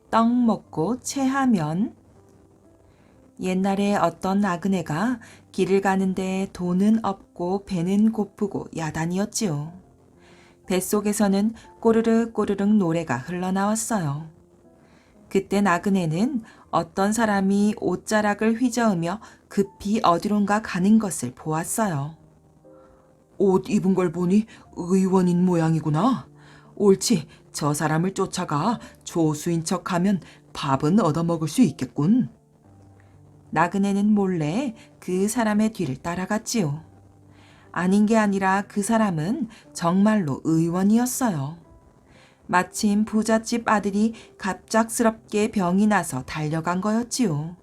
떡 먹고 체하면 옛날에 어떤 나그네가 길을 가는데 돈은 없고 배는 고프고 야단이었지요. 뱃속에서는 꼬르륵 꼬르륵 노래가 흘러나왔어요. 그때 나그네는 어떤 사람이 옷자락을 휘저으며 급히 어디론가 가는 것을 보았어요. 옷 입은 걸 보니 의원인 모양이구나. 옳지, 저 사람을 쫓아가 조수인 척하면 밥은 얻어먹을 수 있겠군. 나그네는 몰래 그 사람의 뒤를 따라갔지요. 아닌 게 아니라 그 사람은 정말로 의원이었어요. 마침 부잣집 아들이 갑작스럽게 병이 나서 달려간 거였지요.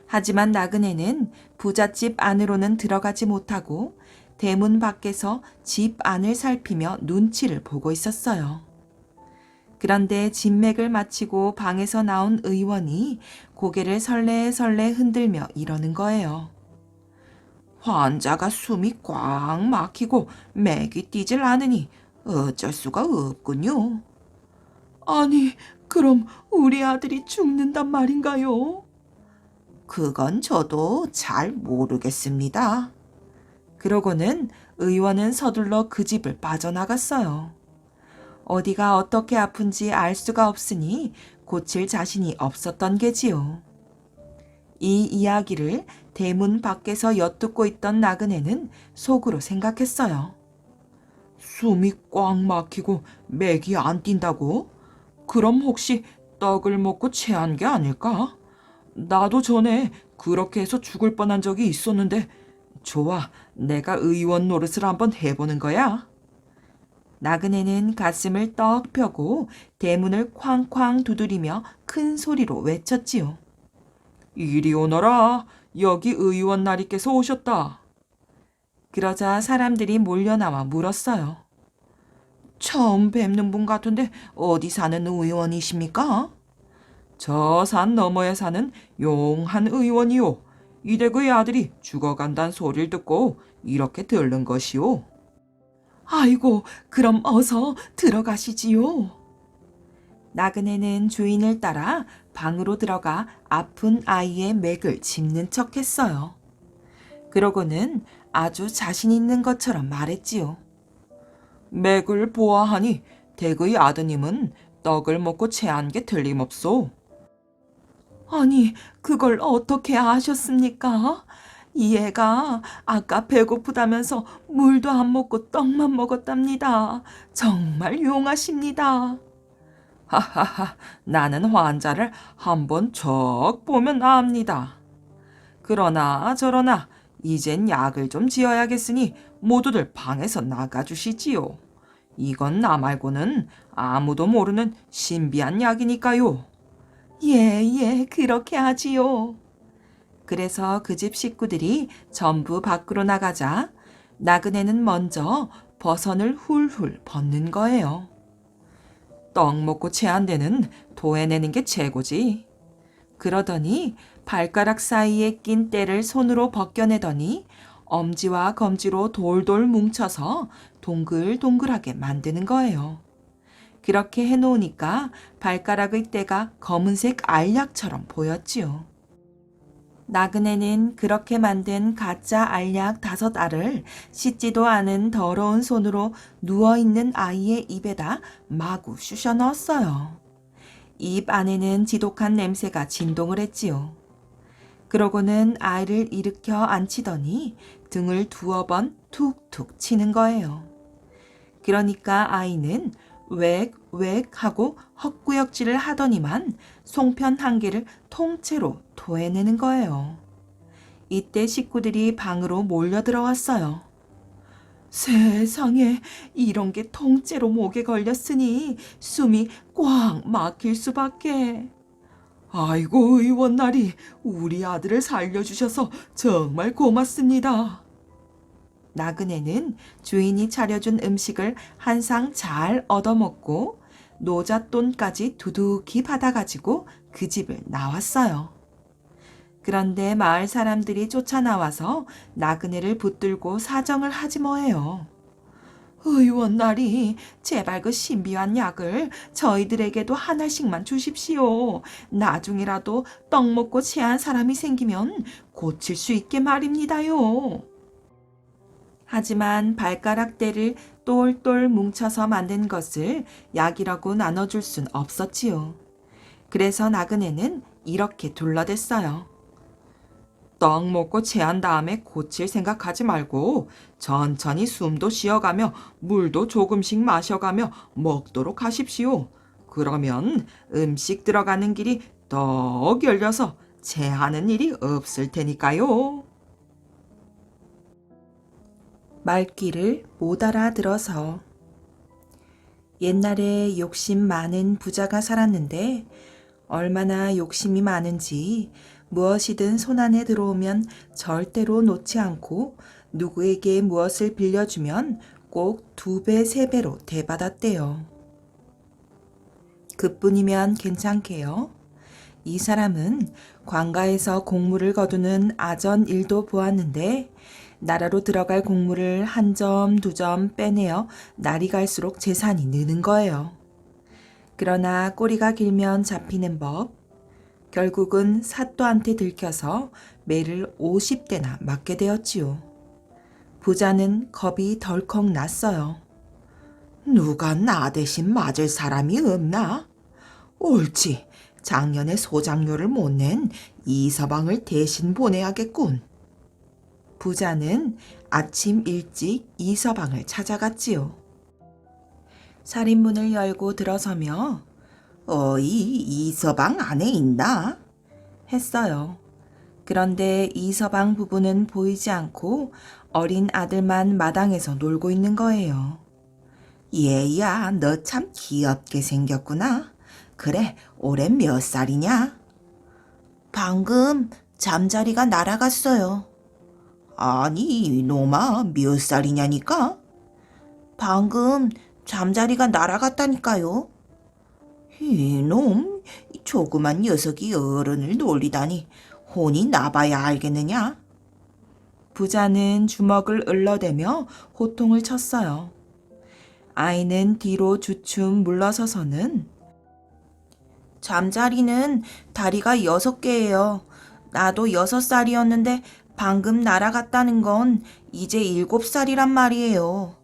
하지만 나그네는 부잣집 안으로는 들어가지 못하고 대문 밖에서 집 안을 살피며 눈치를 보고 있었어요. 그런데 진맥을 마치고 방에서 나온 의원이 고개를 설레설레 흔들며 이러는 거예요. 환자가 숨이 꽉 막히고 맥이 뛰질 않으니 어쩔 수가 없군요. 아니, 그럼 우리 아들이 죽는단 말인가요? 그건 저도 잘 모르겠습니다. 그러고는 의원은 서둘러 그 집을 빠져나갔어요. 어디가 어떻게 아픈지 알 수가 없으니 고칠 자신이 없었던 게지요. 이 이야기를 대문 밖에서 엿듣고 있던 나그네는 속으로 생각했어요. 숨이 꽉 막히고 맥이 안 뛴다고? 그럼 혹시 떡을 먹고 체한 게 아닐까? 나도 전에 그렇게 해서 죽을 뻔한 적이 있었는데 좋아, 내가 의원 노릇을 한번 해보는 거야. 나그네는 가슴을 떡 펴고 대문을 쾅쾅 두드리며 큰 소리로 외쳤지요. 이리 오너라. 여기 의원 나리께서 오셨다. 그러자 사람들이 몰려나와 물었어요. 처음 뵙는 분 같은데 어디 사는 의원이십니까?
저 산 너머에 사는 용한 의원이요. 이댁의 아들이 죽어간다는 소리를 듣고 이렇게 들른 것이오.
아이고, 그럼 어서 들어가시지요. 나그네는 주인을 따라 방으로 들어가 아픈 아이의 맥을 짚는 척 했어요. 그러고는 아주 자신 있는 것처럼 말했지요.
맥을 보아하니 댁의 아드님은 떡을 먹고 체한 게 틀림없소.
아니, 그걸 어떻게 아셨습니까? 이 애가 아까 배고프다면서 물도 안 먹고 떡만 먹었답니다. 정말 용하십니다.
하하하, 나는 환자를 한번 척 보면 압니다. 그러나 저러나 이젠 약을 좀 지어야겠으니 모두들 방에서 나가주시지요. 이건 나 말고는 아무도 모르는 신비한 약이니까요.
예, 그렇게 하지요. 그래서 그 집 식구들이 전부 밖으로 나가자 나그네는 먼저 버선을 훌훌 벗는 거예요.
떡 먹고 체한 데는 토해내는 게 최고지.
그러더니 발가락 사이에 낀 때를 손으로 벗겨내더니 엄지와 검지로 돌돌 뭉쳐서 동글동글하게 만드는 거예요. 그렇게 해놓으니까 발가락의 때가 검은색 알약처럼 보였지요. 나그네는 그렇게 만든 가짜 알약 5알을 씻지도 않은 더러운 손으로 누워있는 아이의 입에다 마구 쑤셔 넣었어요. 입 안에는 지독한 냄새가 진동을 했지요. 그러고는 아이를 일으켜 앉히더니 등을 2번 툭툭 치는 거예요. 그러니까 아이는 웩웩 하고 헛구역질을 하더니만 송편 1개를 통째로 토해내는 거예요. 이때 식구들이 방으로 몰려 들어왔어요. 세상에, 이런 게 통째로 목에 걸렸으니 숨이 꽉 막힐 수밖에.
아이고 의원나리, 우리 아들을 살려주셔서 정말 고맙습니다.
나그네는 주인이 차려준 음식을 한 상 잘 얻어먹고 노잣돈까지 두둑히 받아가지고 그 집을 나왔어요. 그런데 마을 사람들이 쫓아나와서 나그네를 붙들고 사정을 하지 뭐해요. 의원나리, 제발 그 신비한 약을 저희들에게도 하나씩만 주십시오. 나중이라도 떡 먹고 체한 사람이 생기면 고칠 수 있게 말입니다요. 하지만 발가락 때를 똘똘 뭉쳐서 만든 것을 약이라고 나눠줄 순 없었지요. 그래서 나그네는 이렇게 둘러댔어요.
떡 먹고 체한 다음에 고칠 생각하지 말고 천천히 숨도 쉬어가며 물도 조금씩 마셔가며 먹도록 하십시오. 그러면 음식 들어가는 길이 떡 열려서 체하는 일이 없을 테니까요.
말귀를 못 알아들어서. 옛날에 욕심 많은 부자가 살았는데 얼마나 욕심이 많은지 무엇이든 손안에 들어오면 절대로 놓지 않고 누구에게 무엇을 빌려주면 꼭 2배, 3배로 대받았대요. 그뿐이면 괜찮게요. 이 사람은 관가에서 공물을 거두는 아전 일도 보았는데 나라로 들어갈 공물을 1점, 2점 빼내어 날이 갈수록 재산이 느는 거예요. 그러나 꼬리가 길면 잡히는 법. 결국은 사또한테 들켜서 매를 50대나 맞게 되었지요. 부자는 겁이 덜컥 났어요. 누가 나 대신 맞을 사람이 없나? 옳지, 작년에 소장료를 못 낸 이서방을 대신 보내야겠군. 부자는 아침 일찍 이서방을 찾아갔지요. 살인문을 열고 들어서며 어이, 이서방 안에 있나? 했어요. 그런데 이서방 부부는 보이지 않고 어린 아들만 마당에서 놀고 있는 거예요. 얘야, 너 참 귀엽게 생겼구나. 그래, 올해 몇 살이냐? 방금 잠자리가 날아갔어요. 아니, 이놈아, 몇 살이냐니까? 방금 잠자리가 날아갔다니까요. 이놈, 조그만 녀석이 어른을 놀리다니 혼이 나봐야 알겠느냐? 부자는 주먹을 을러대며 호통을 쳤어요. 아이는 뒤로 주춤 물러서서는 잠자리는 다리가 6개예요. 나도 6살이었는데 방금 날아갔다는 건 이제 7살이란 말이에요.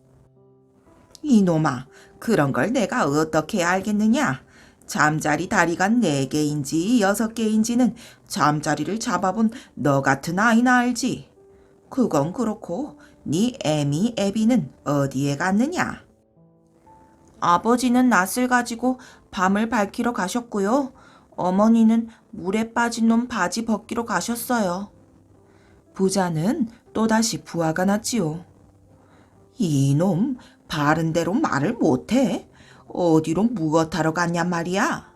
이놈아, 그런 걸 내가 어떻게 알겠느냐? 잠자리 다리가 4개인지 6개인지는 잠자리를 잡아본 너 같은 아이나 알지. 그건 그렇고 네 애미 애비는 어디에 갔느냐? 아버지는 낫을 가지고 밤을 밝히러 가셨고요. 어머니는 물에 빠진 놈 바지 벗기러 가셨어요. 부자는 또다시 부하가 났지요. 이놈 바른 대로 말을 못해. 어디로 무엇하러 갔냔 말이야.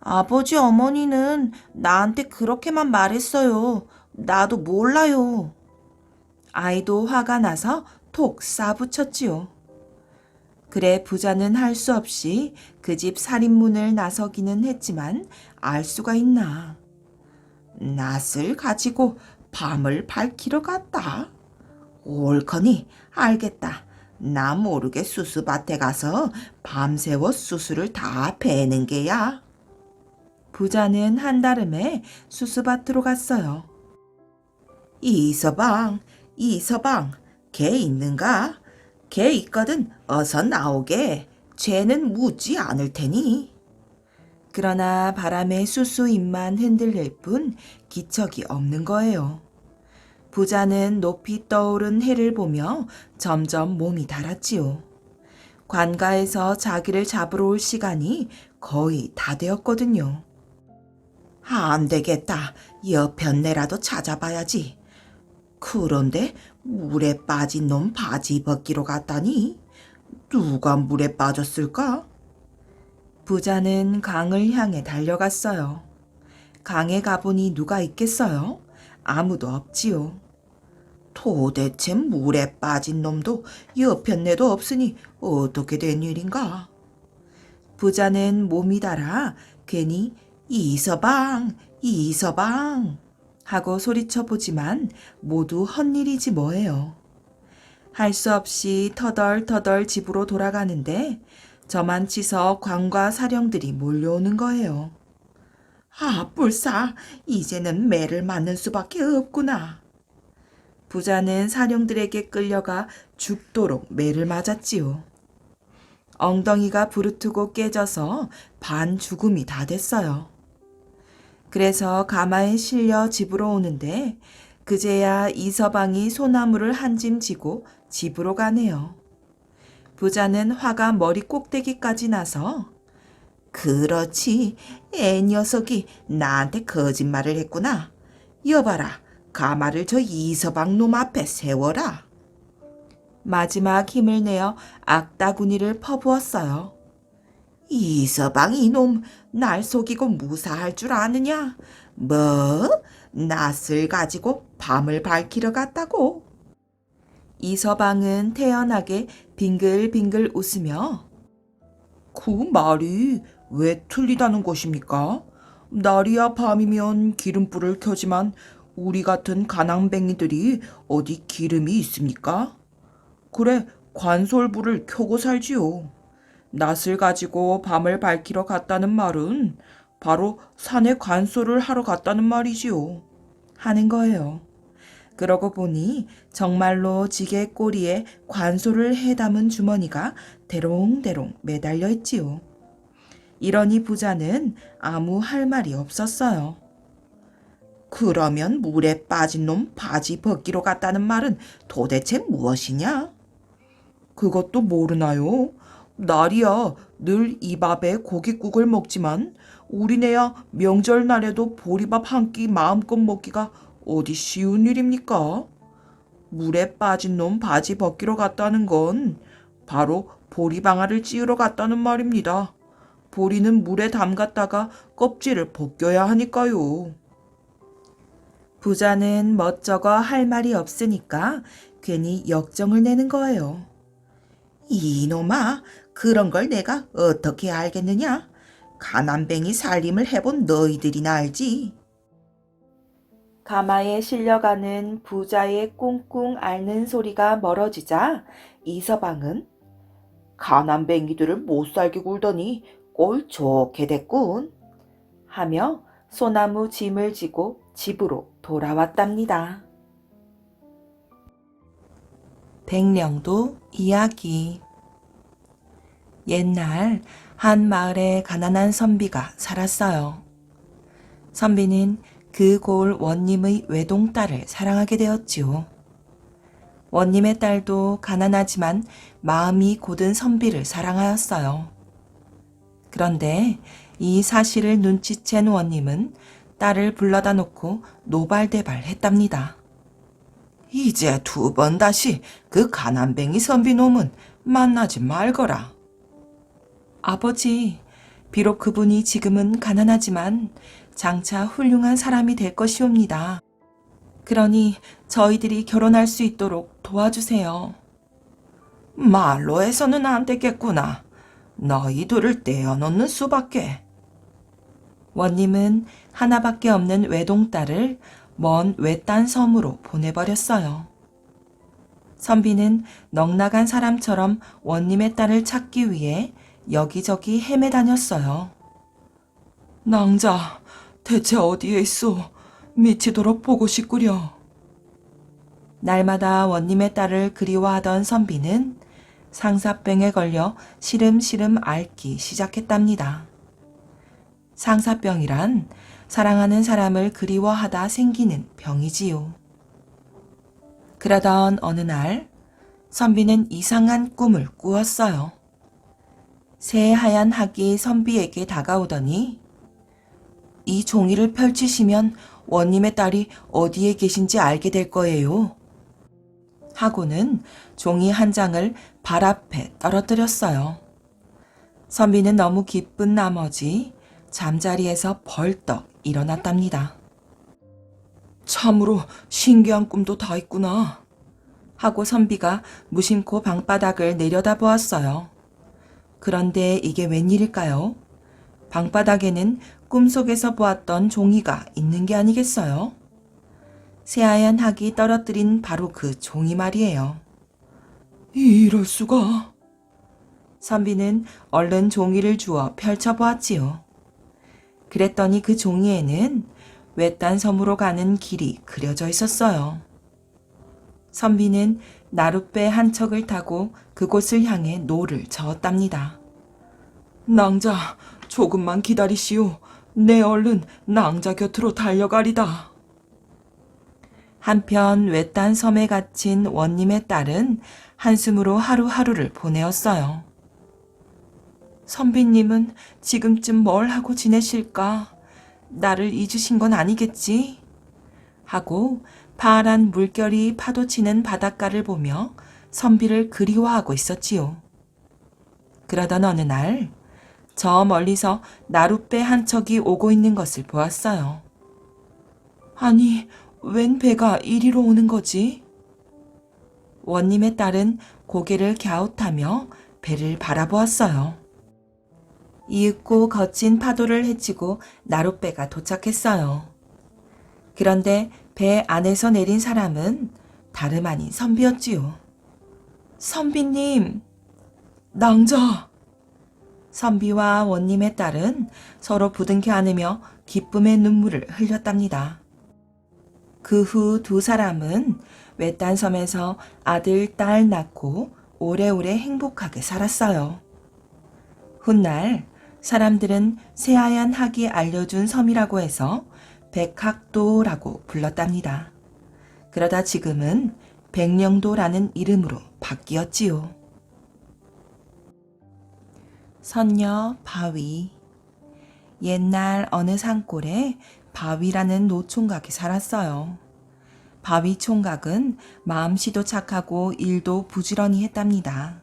아버지 어머니는 나한테 그렇게만 말했어요. 나도 몰라요. 아이도 화가 나서 톡 싸붙였지요. 그래 부자는 할 수 없이 그 집 살인문을 나서기는 했지만 알 수가 있나. 낫을 가지고 밤을 밝히러 갔다. 옳거니 알겠다. 나 모르게 수수밭에 가서 밤새워 수수를 다 베는 게야. 부자는 한달음에 수수밭으로 갔어요. 이서방, 이서방, 개 있는가? 개 있거든 어서 나오게. 죄는 묻지 않을 테니. 그러나 바람에 수수 잎만 흔들릴 뿐 기척이 없는 거예요. 부자는 높이 떠오른 해를 보며 점점 몸이 달았지요. 관가에서 자기를 잡으러 올 시간이 거의 다 되었거든요. 안 되겠다. 여편네라도 찾아봐야지. 그런데 물에 빠진 놈 바지 벗기러 갔다니? 누가 물에 빠졌을까? 부자는 강을 향해 달려갔어요. 강에 가보니 누가 있겠어요? 아무도 없지요. 도대체 물에 빠진 놈도 여편네도 없으니 어떻게 된 일인가? 부자는 몸이 달아 괜히 이서방, 이서방 하고 소리쳐보지만 모두 헛일이지 뭐예요. 할 수 없이 터덜터덜 집으로 돌아가는데 저만 치서 관과 사령들이 몰려오는 거예요. 아, 뿔싸, 이제는 매를 맞는 수밖에 없구나. 부자는 사령들에게 끌려가 죽도록 매를 맞았지요. 엉덩이가 부르트고 깨져서 반 죽음이 다 됐어요. 그래서 가마에 실려 집으로 오는데 그제야 이서방이 소나무를 한 짐 지고 집으로 가네요. 부자는 화가 머리 꼭대기까지 나서 그렇지, 애 녀석이 나한테 거짓말을 했구나. 여봐라, 가마를 저 이서방 놈 앞에 세워라. 마지막 힘을 내어 악다구니를 퍼부었어요. 이서방 이놈, 날 속이고 무사할 줄 아느냐? 뭐? 낫을 가지고 밤을 밝히러 갔다고? 이서방은 태연하게 빙글빙글 웃으며 그 말이 왜 틀리다는 것입니까? 날이야 밤이면 기름불을 켜지만 우리 같은 가난뱅이들이 어디 기름이 있습니까? 그래, 관솔불을 켜고 살지요. 낫을 가지고 밤을 밝히러 갔다는 말은 바로 산에 관솔을 하러 갔다는 말이지요. 하는 거예요. 그러고 보니 정말로 지게 꼬리에 관솔을 해담은 주머니가 대롱대롱 매달려 있지요. 이러니 부자는 아무 할 말이 없었어요. 그러면 물에 빠진 놈 바지 벗기러 갔다는 말은 도대체 무엇이냐? 그것도 모르나요? 날이야 늘 이 밥에 고깃국을 먹지만 우리네야 명절날에도 보리밥 한 끼 마음껏 먹기가 어디 쉬운 일입니까? 물에 빠진 놈 바지 벗기러 갔다는 건 바로 보리방아를 찌우러 갔다는 말입니다. 보리는 물에 담갔다가 껍질을 벗겨야 하니까요. 부자는 멋쩍어 할 말이 없으니까 괜히 역정을 내는 거예요. 이놈아, 그런 걸 내가 어떻게 알겠느냐? 가난뱅이 살림을 해본 너희들이나 알지.
가마에 실려가는 부자의 꿍꿍 앓는 소리가 멀어지자 이서방은 가난뱅이들을 못 살게 굴더니 꼴 좋게 됐군 하며 소나무 짐을 지고 집으로 돌아왔답니다. 백령도 이야기. 옛날 한 마을에 가난한 선비가 살았어요. 선비는 그 고을 원님의 외동딸을 사랑하게 되었지요. 원님의 딸도 가난하지만 마음이 곧은 선비를 사랑하였어요. 그런데 이 사실을 눈치챈 원님은 딸을 불러다 놓고 노발대발했답니다. 이제 2번 다시 그 가난뱅이 선비놈은 만나지 말거라. 아버지, 비록 그분이 지금은 가난하지만 장차 훌륭한 사람이 될 것이옵니다. 그러니 저희들이 결혼할 수 있도록 도와주세요. 말로 해서는 안 되겠구나. 너희 둘을 떼어놓는 수밖에. 원님은 하나밖에 없는 외동딸을 먼 외딴 섬으로 보내버렸어요. 선비는 넉나간 사람처럼 원님의 딸을 찾기 위해 여기저기 헤매다녔어요. 낭자, 대체 어디에 있소? 미치도록 보고 싶구려. 날마다 원님의 딸을 그리워하던 선비는 상사병에 걸려 시름시름 앓기 시작했답니다. 상사병이란 사랑하는 사람을 그리워하다 생기는 병이지요. 그러던 어느 날 선비는 이상한 꿈을 꾸었어요. 새하얀 학이 선비에게 다가오더니 이 종이를 펼치시면 원님의 딸이 어디에 계신지 알게 될 거예요. 하고는 종이 한 장을 발 앞에 떨어뜨렸어요. 선비는 너무 기쁜 나머지 잠자리에서 벌떡 일어났답니다. 참으로 신기한 꿈도 다 있구나. 하고 선비가 무심코 방바닥을 내려다보았어요. 그런데 이게 웬일일까요? 방바닥에는 꿈속에서 보았던 종이가 있는 게 아니겠어요? 새하얀 학이 떨어뜨린 바로 그 종이 말이에요. 이럴 수가. 선비는 얼른 종이를 주워 펼쳐보았지요. 그랬더니 그 종이에는 외딴 섬으로 가는 길이 그려져 있었어요. 선비는 나룻배 한 척을 타고 그곳을 향해 노를 저었답니다. 낭자, 조금만 기다리시오. 내 얼른 낭자 곁으로 달려가리다. 한편 외딴 섬에 갇힌 원님의 딸은 한숨으로 하루하루를 보내었어요. 선비님은 지금쯤 뭘 하고 지내실까? 나를 잊으신 건 아니겠지? 하고 파란 물결이 파도치는 바닷가를 보며 선비를 그리워하고 있었지요. 그러던 어느 날 저 멀리서 나룻배 한 척이 오고 있는 것을 보았어요. 아니, 웬 배가 이리로 오는 거지? 원님의 딸은 고개를 갸웃하며 배를 바라보았어요. 이윽고 거친 파도를 헤치고 나룻배가 도착했어요. 그런데 배 안에서 내린 사람은 다름 아닌 선비였지요. 선비님, 낭자. 선비와 원님의 딸은 서로 부둥켜 안으며 기쁨의 눈물을 흘렸답니다. 그 후 2사람은 외딴 섬에서 아들, 딸 낳고 오래오래 행복하게 살았어요. 훗날 사람들은 새하얀 학이 알려준 섬이라고 해서 백학도라고 불렀답니다. 그러다 지금은 백령도라는 이름으로 바뀌었지요. 선녀 바위. 옛날 어느 산골에 바위라는 노총각이 살았어요. 바위 총각은 마음씨도 착하고 일도 부지런히 했답니다.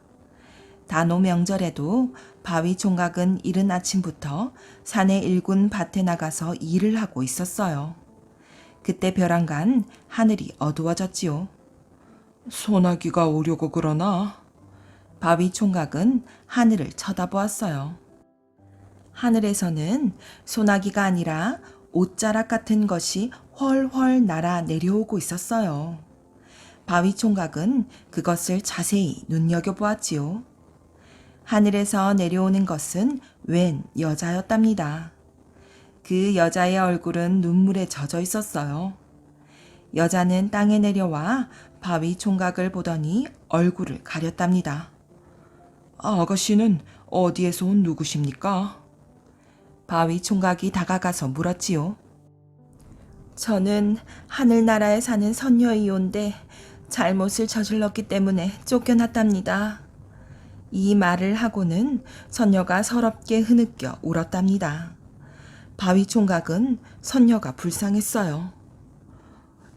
단오 명절에도 바위 총각은 이른 아침부터 산의 일군 밭에 나가서 일을 하고 있었어요. 그때 벼랑간 하늘이 어두워졌지요. 소나기가 오려고 그러나? 바위 총각은 하늘을 쳐다보았어요.
하늘에서는 소나기가 아니라 옷자락 같은 것이 훨훨 날아 내려오고 있었어요. 바위 총각은 그것을 자세히 눈여겨보았지요. 하늘에서 내려오는 것은 웬 여자였답니다. 그 여자의 얼굴은 눈물에 젖어 있었어요. 여자는 땅에 내려와 바위 총각을 보더니 얼굴을 가렸답니다. 아가씨는 어디에서 온 누구십니까? 바위 총각이 다가가서 물었지요. 저는 하늘나라에 사는 선녀이온데 잘못을 저질렀기 때문에 쫓겨났답니다. 이 말을 하고는 선녀가 서럽게 흐느껴 울었답니다. 바위 총각은 선녀가 불쌍했어요.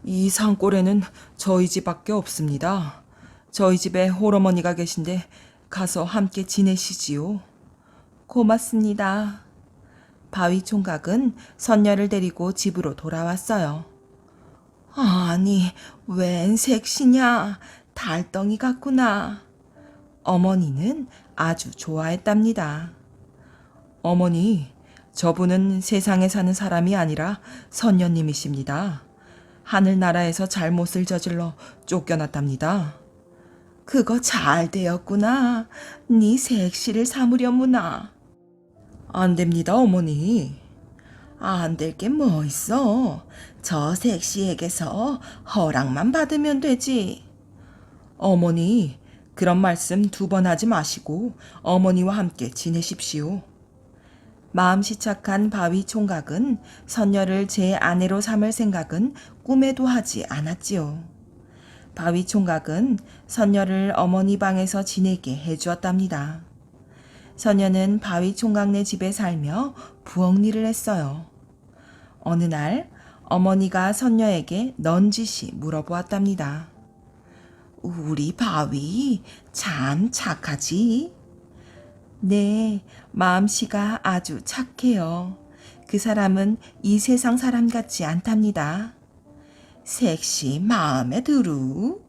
이 산골에는 저희 집밖에 없습니다. 저희 집에 홀어머니가 계신데 가서 함께 지내시지요. 고맙습니다. 바위 총각은 선녀를 데리고 집으로 돌아왔어요. 아니, 웬 색시냐? 달덩이 같구나. 어머니는 아주 좋아했답니다. 어머니, 저분은 세상에 사는 사람이 아니라 선녀님이십니다. 하늘나라에서 잘못을 저질러 쫓겨났답니다. 그거 잘 되었구나. 네 색시를 삼으려무나. 안 됩니다, 어머니. 안 될 게 뭐 있어. 저 색시에게서 허락만 받으면 되지. 어머니, 그런 말씀 2번 하지 마시고 어머니와 함께 지내십시오. 마음씨 착한 바위 총각은 선녀를 제 아내로 삼을 생각은 꿈에도 하지 않았지요. 바위 총각은 선녀를 어머니 방에서 지내게 해주었답니다. 선녀는 바위 총각네 집에 살며 부엌일을 했어요. 어느 날 어머니가 선녀에게 넌지시 물어보았답니다. 우리 바위 참 착하지? 네, 마음씨가 아주 착해요. 그 사람은 이 세상 사람 같지 않답니다. 색시 마음에 드루?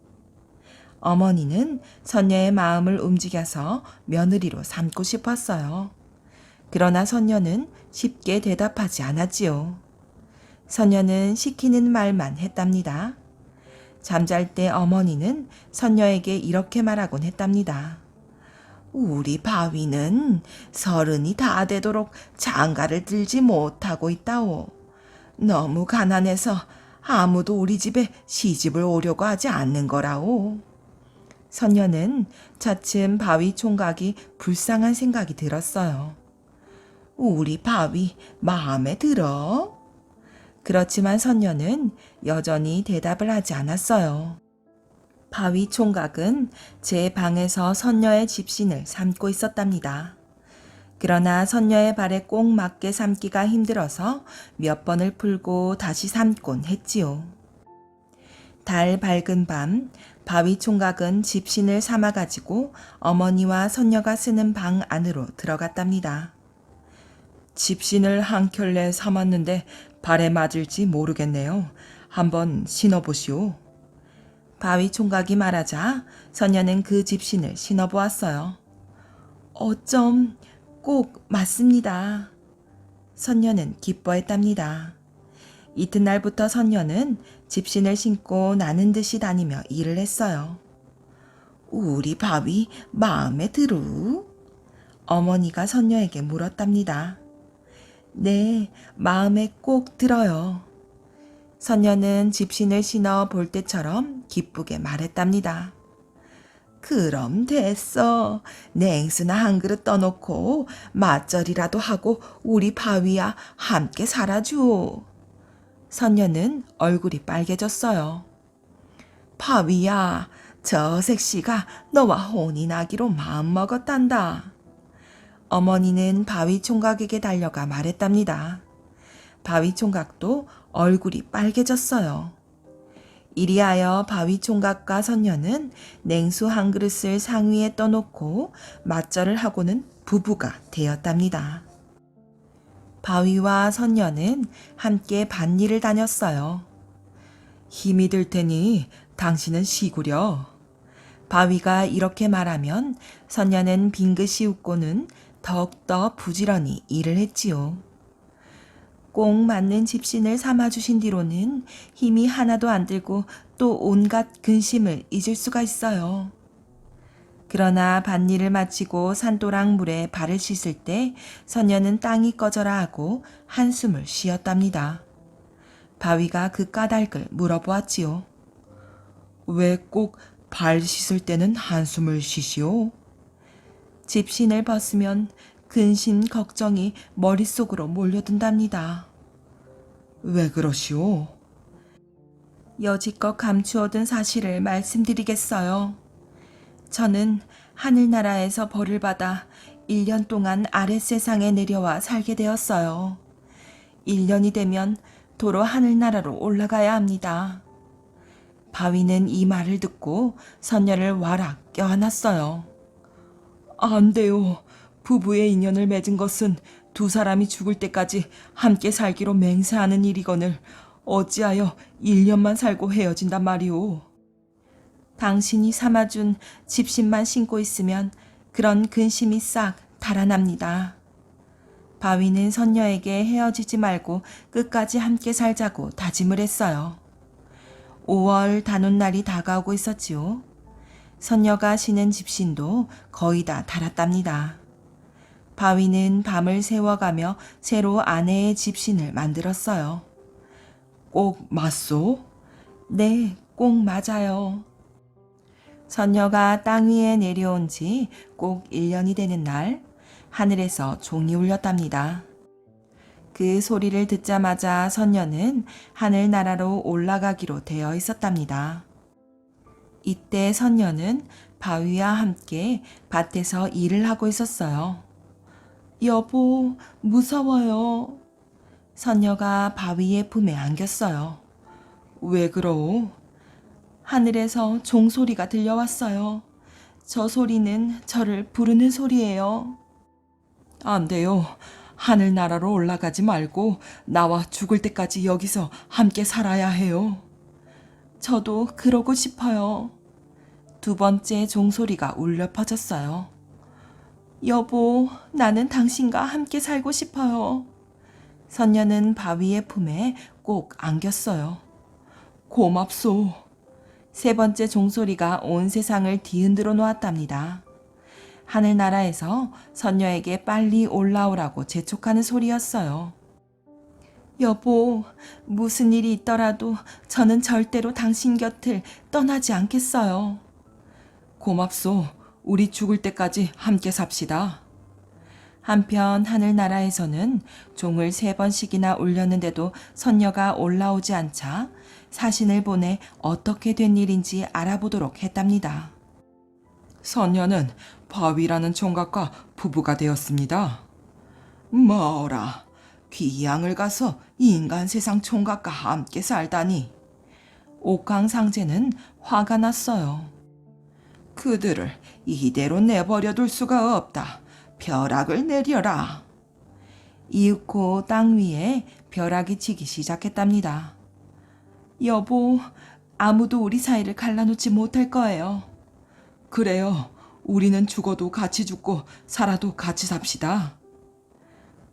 어머니는 선녀의 마음을 움직여서 며느리로 삼고 싶었어요. 그러나 선녀는 쉽게 대답하지 않았지요. 선녀는 시키는 말만 했답니다. 잠잘 때 어머니는 선녀에게 이렇게 말하곤 했답니다. 우리 바위는 30이 다 되도록 장가를 들지 못하고 있다오. 너무 가난해서 아무도 우리 집에 시집을 오려고 하지 않는 거라오. 선녀는 차츰 바위 총각이 불쌍한 생각이 들었어요. 우리 바위 마음에 들어? 그렇지만 선녀는 여전히 대답을 하지 않았어요. 바위 총각은 제 방에서 선녀의 집신을 삼고 있었답니다. 그러나 선녀의 발에 꼭 맞게 삼기가 힘들어서 몇 번을 풀고 다시 삼곤 했지요. 달 밝은 밤, 바위 총각은 집신을 삼아가지고 어머니와 선녀가 쓰는 방 안으로 들어갔답니다. 집신을 한 켤레 삼았는데 발에 맞을지 모르겠네요. 한번 신어보시오. 바위 총각이 말하자 선녀는 그 집신을 신어보았어요. 어쩜 꼭 맞습니다. 선녀는 기뻐했답니다. 이튿날부터 선녀는 집신을 신고 나는 듯이 다니며 일을 했어요. 우리 바위 마음에 드루? 어머니가 선녀에게 물었답니다. 네, 마음에 꼭 들어요. 선녀는 집신을 신어 볼 때처럼 기쁘게 말했답니다. 그럼 됐어. 냉수나 한 그릇 떠놓고 맞절이라도 하고 우리 바위야 함께 살아줘. 선녀는 얼굴이 빨개졌어요. 바위야, 저 색시가 너와 혼이 나기로 마음먹었단다. 어머니는 바위 총각에게 달려가 말했답니다. 바위 총각도 얼굴이 빨개졌어요. 이리하여 바위 총각과 선녀는 냉수 한 그릇을 상위에 떠놓고 맞절을 하고는 부부가 되었답니다. 바위와 선녀는 함께 밭일을 다녔어요. 힘이 들 테니 당신은 쉬구려. 바위가 이렇게 말하면 선녀는 빙긋이 웃고는 더욱더 부지런히 일을 했지요. 꼭 맞는 집신을 삼아주신 뒤로는 힘이 하나도 안 들고 또 온갖 근심을 잊을 수가 있어요. 그러나 밭일을 마치고 산도랑 물에 발을 씻을 때 선녀는 땅이 꺼져라 하고 한숨을 쉬었답니다. 바위가 그 까닭을 물어보았지요. 왜 꼭 발 씻을 때는 한숨을 쉬시오? 집신을 벗으면 근심 걱정이 머릿속으로 몰려든답니다. 왜 그러시오? 여지껏 감추어둔 사실을 말씀드리겠어요. 저는 하늘나라에서 벌을 받아 1년 동안 아랫세상에 내려와 살게 되었어요. 1년이 되면 도로 하늘나라로 올라가야 합니다. 바위는 이 말을 듣고 선녀를 와락 껴안았어요. 안 돼요. 부부의 인연을 맺은 것은 두 사람이 죽을 때까지 함께 살기로 맹세하는 일이거늘 어찌하여 1년만 살고 헤어진단 말이오. 당신이 삼아준 집신만 신고 있으면 그런 근심이 싹 달아납니다. 바위는 선녀에게 헤어지지 말고 끝까지 함께 살자고 다짐을 했어요. 5월 단오날이 다가오고 있었지요. 선녀가 신은 집신도 거의 다 달았답니다. 바위는 밤을 새워가며 새로 아내의 집신을 만들었어요. 꼭 맞소? 네, 꼭 맞아요. 선녀가 땅 위에 내려온 지 꼭 1년이 되는 날, 하늘에서 종이 울렸답니다. 그 소리를 듣자마자 선녀는 하늘나라로 올라가기로 되어 있었답니다. 이때 선녀는 바위와 함께 밭에서 일을 하고 있었어요. 여보, 무서워요. 선녀가 바위의 품에 안겼어요. 왜 그러오? 하늘에서 종소리가 들려왔어요. 저 소리는 저를 부르는 소리예요. 안 돼요. 하늘나라로 올라가지 말고 나와 죽을 때까지 여기서 함께 살아야 해요. 저도 그러고 싶어요. 두 번째 종소리가 울려 퍼졌어요. 여보, 나는 당신과 함께 살고 싶어요. 선녀는 바위의 품에 꼭 안겼어요. 고맙소. 세 번째 종소리가 온 세상을 뒤흔들어 놓았답니다. 하늘나라에서 선녀에게 빨리 올라오라고 재촉하는 소리였어요. 여보, 무슨 일이 있더라도 저는 절대로 당신 곁을 떠나지 않겠어요. 고맙소. 우리 죽을 때까지 함께 삽시다. 한편 하늘나라에서는 종을 3번씩이나 울렸는데도 선녀가 올라오지 않자 사신을 보내 어떻게 된 일인지 알아보도록 했답니다. 선녀는 바위라는 총각과 부부가 되었습니다. 뭐라, 귀양을 가서 인간 세상 총각과 함께 살다니. 옥황상제는 화가 났어요. 그들을 이대로 내버려 둘 수가 없다. 벼락을 내려라. 이윽고 땅 위에 벼락이 치기 시작했답니다. 여보, 아무도 우리 사이를 갈라놓지 못할 거예요. 그래요. 우리는 죽어도 같이 죽고 살아도 같이 삽시다.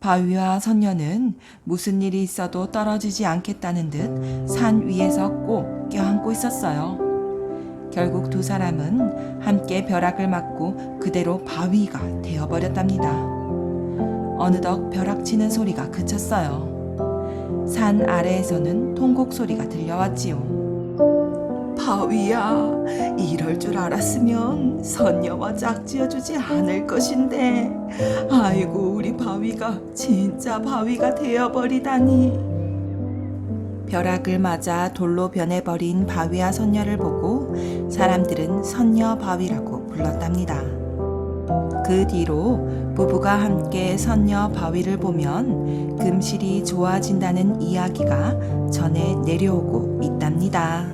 바위와 선녀는 무슨 일이 있어도 떨어지지 않겠다는 듯 산 위에서 꼭 껴안고 있었어요. 결국 두 사람은 함께 벼락을 맞고 그대로 바위가 되어버렸답니다. 어느덧 벼락치는 소리가 그쳤어요. 산 아래에서는 통곡 소리가 들려왔지요. 바위야, 이럴 줄 알았으면 선녀와 짝지어주지 않을 것인데, 아이고 우리 바위가 진짜 바위가 되어버리다니. 벼락을 맞아 돌로 변해버린 바위와 선녀를 보고 사람들은 선녀 바위라고 불렀답니다. 그 뒤로 부부가 함께 선녀 바위를 보면 금실이 좋아진다는 이야기가 전해 내려오고 있답니다.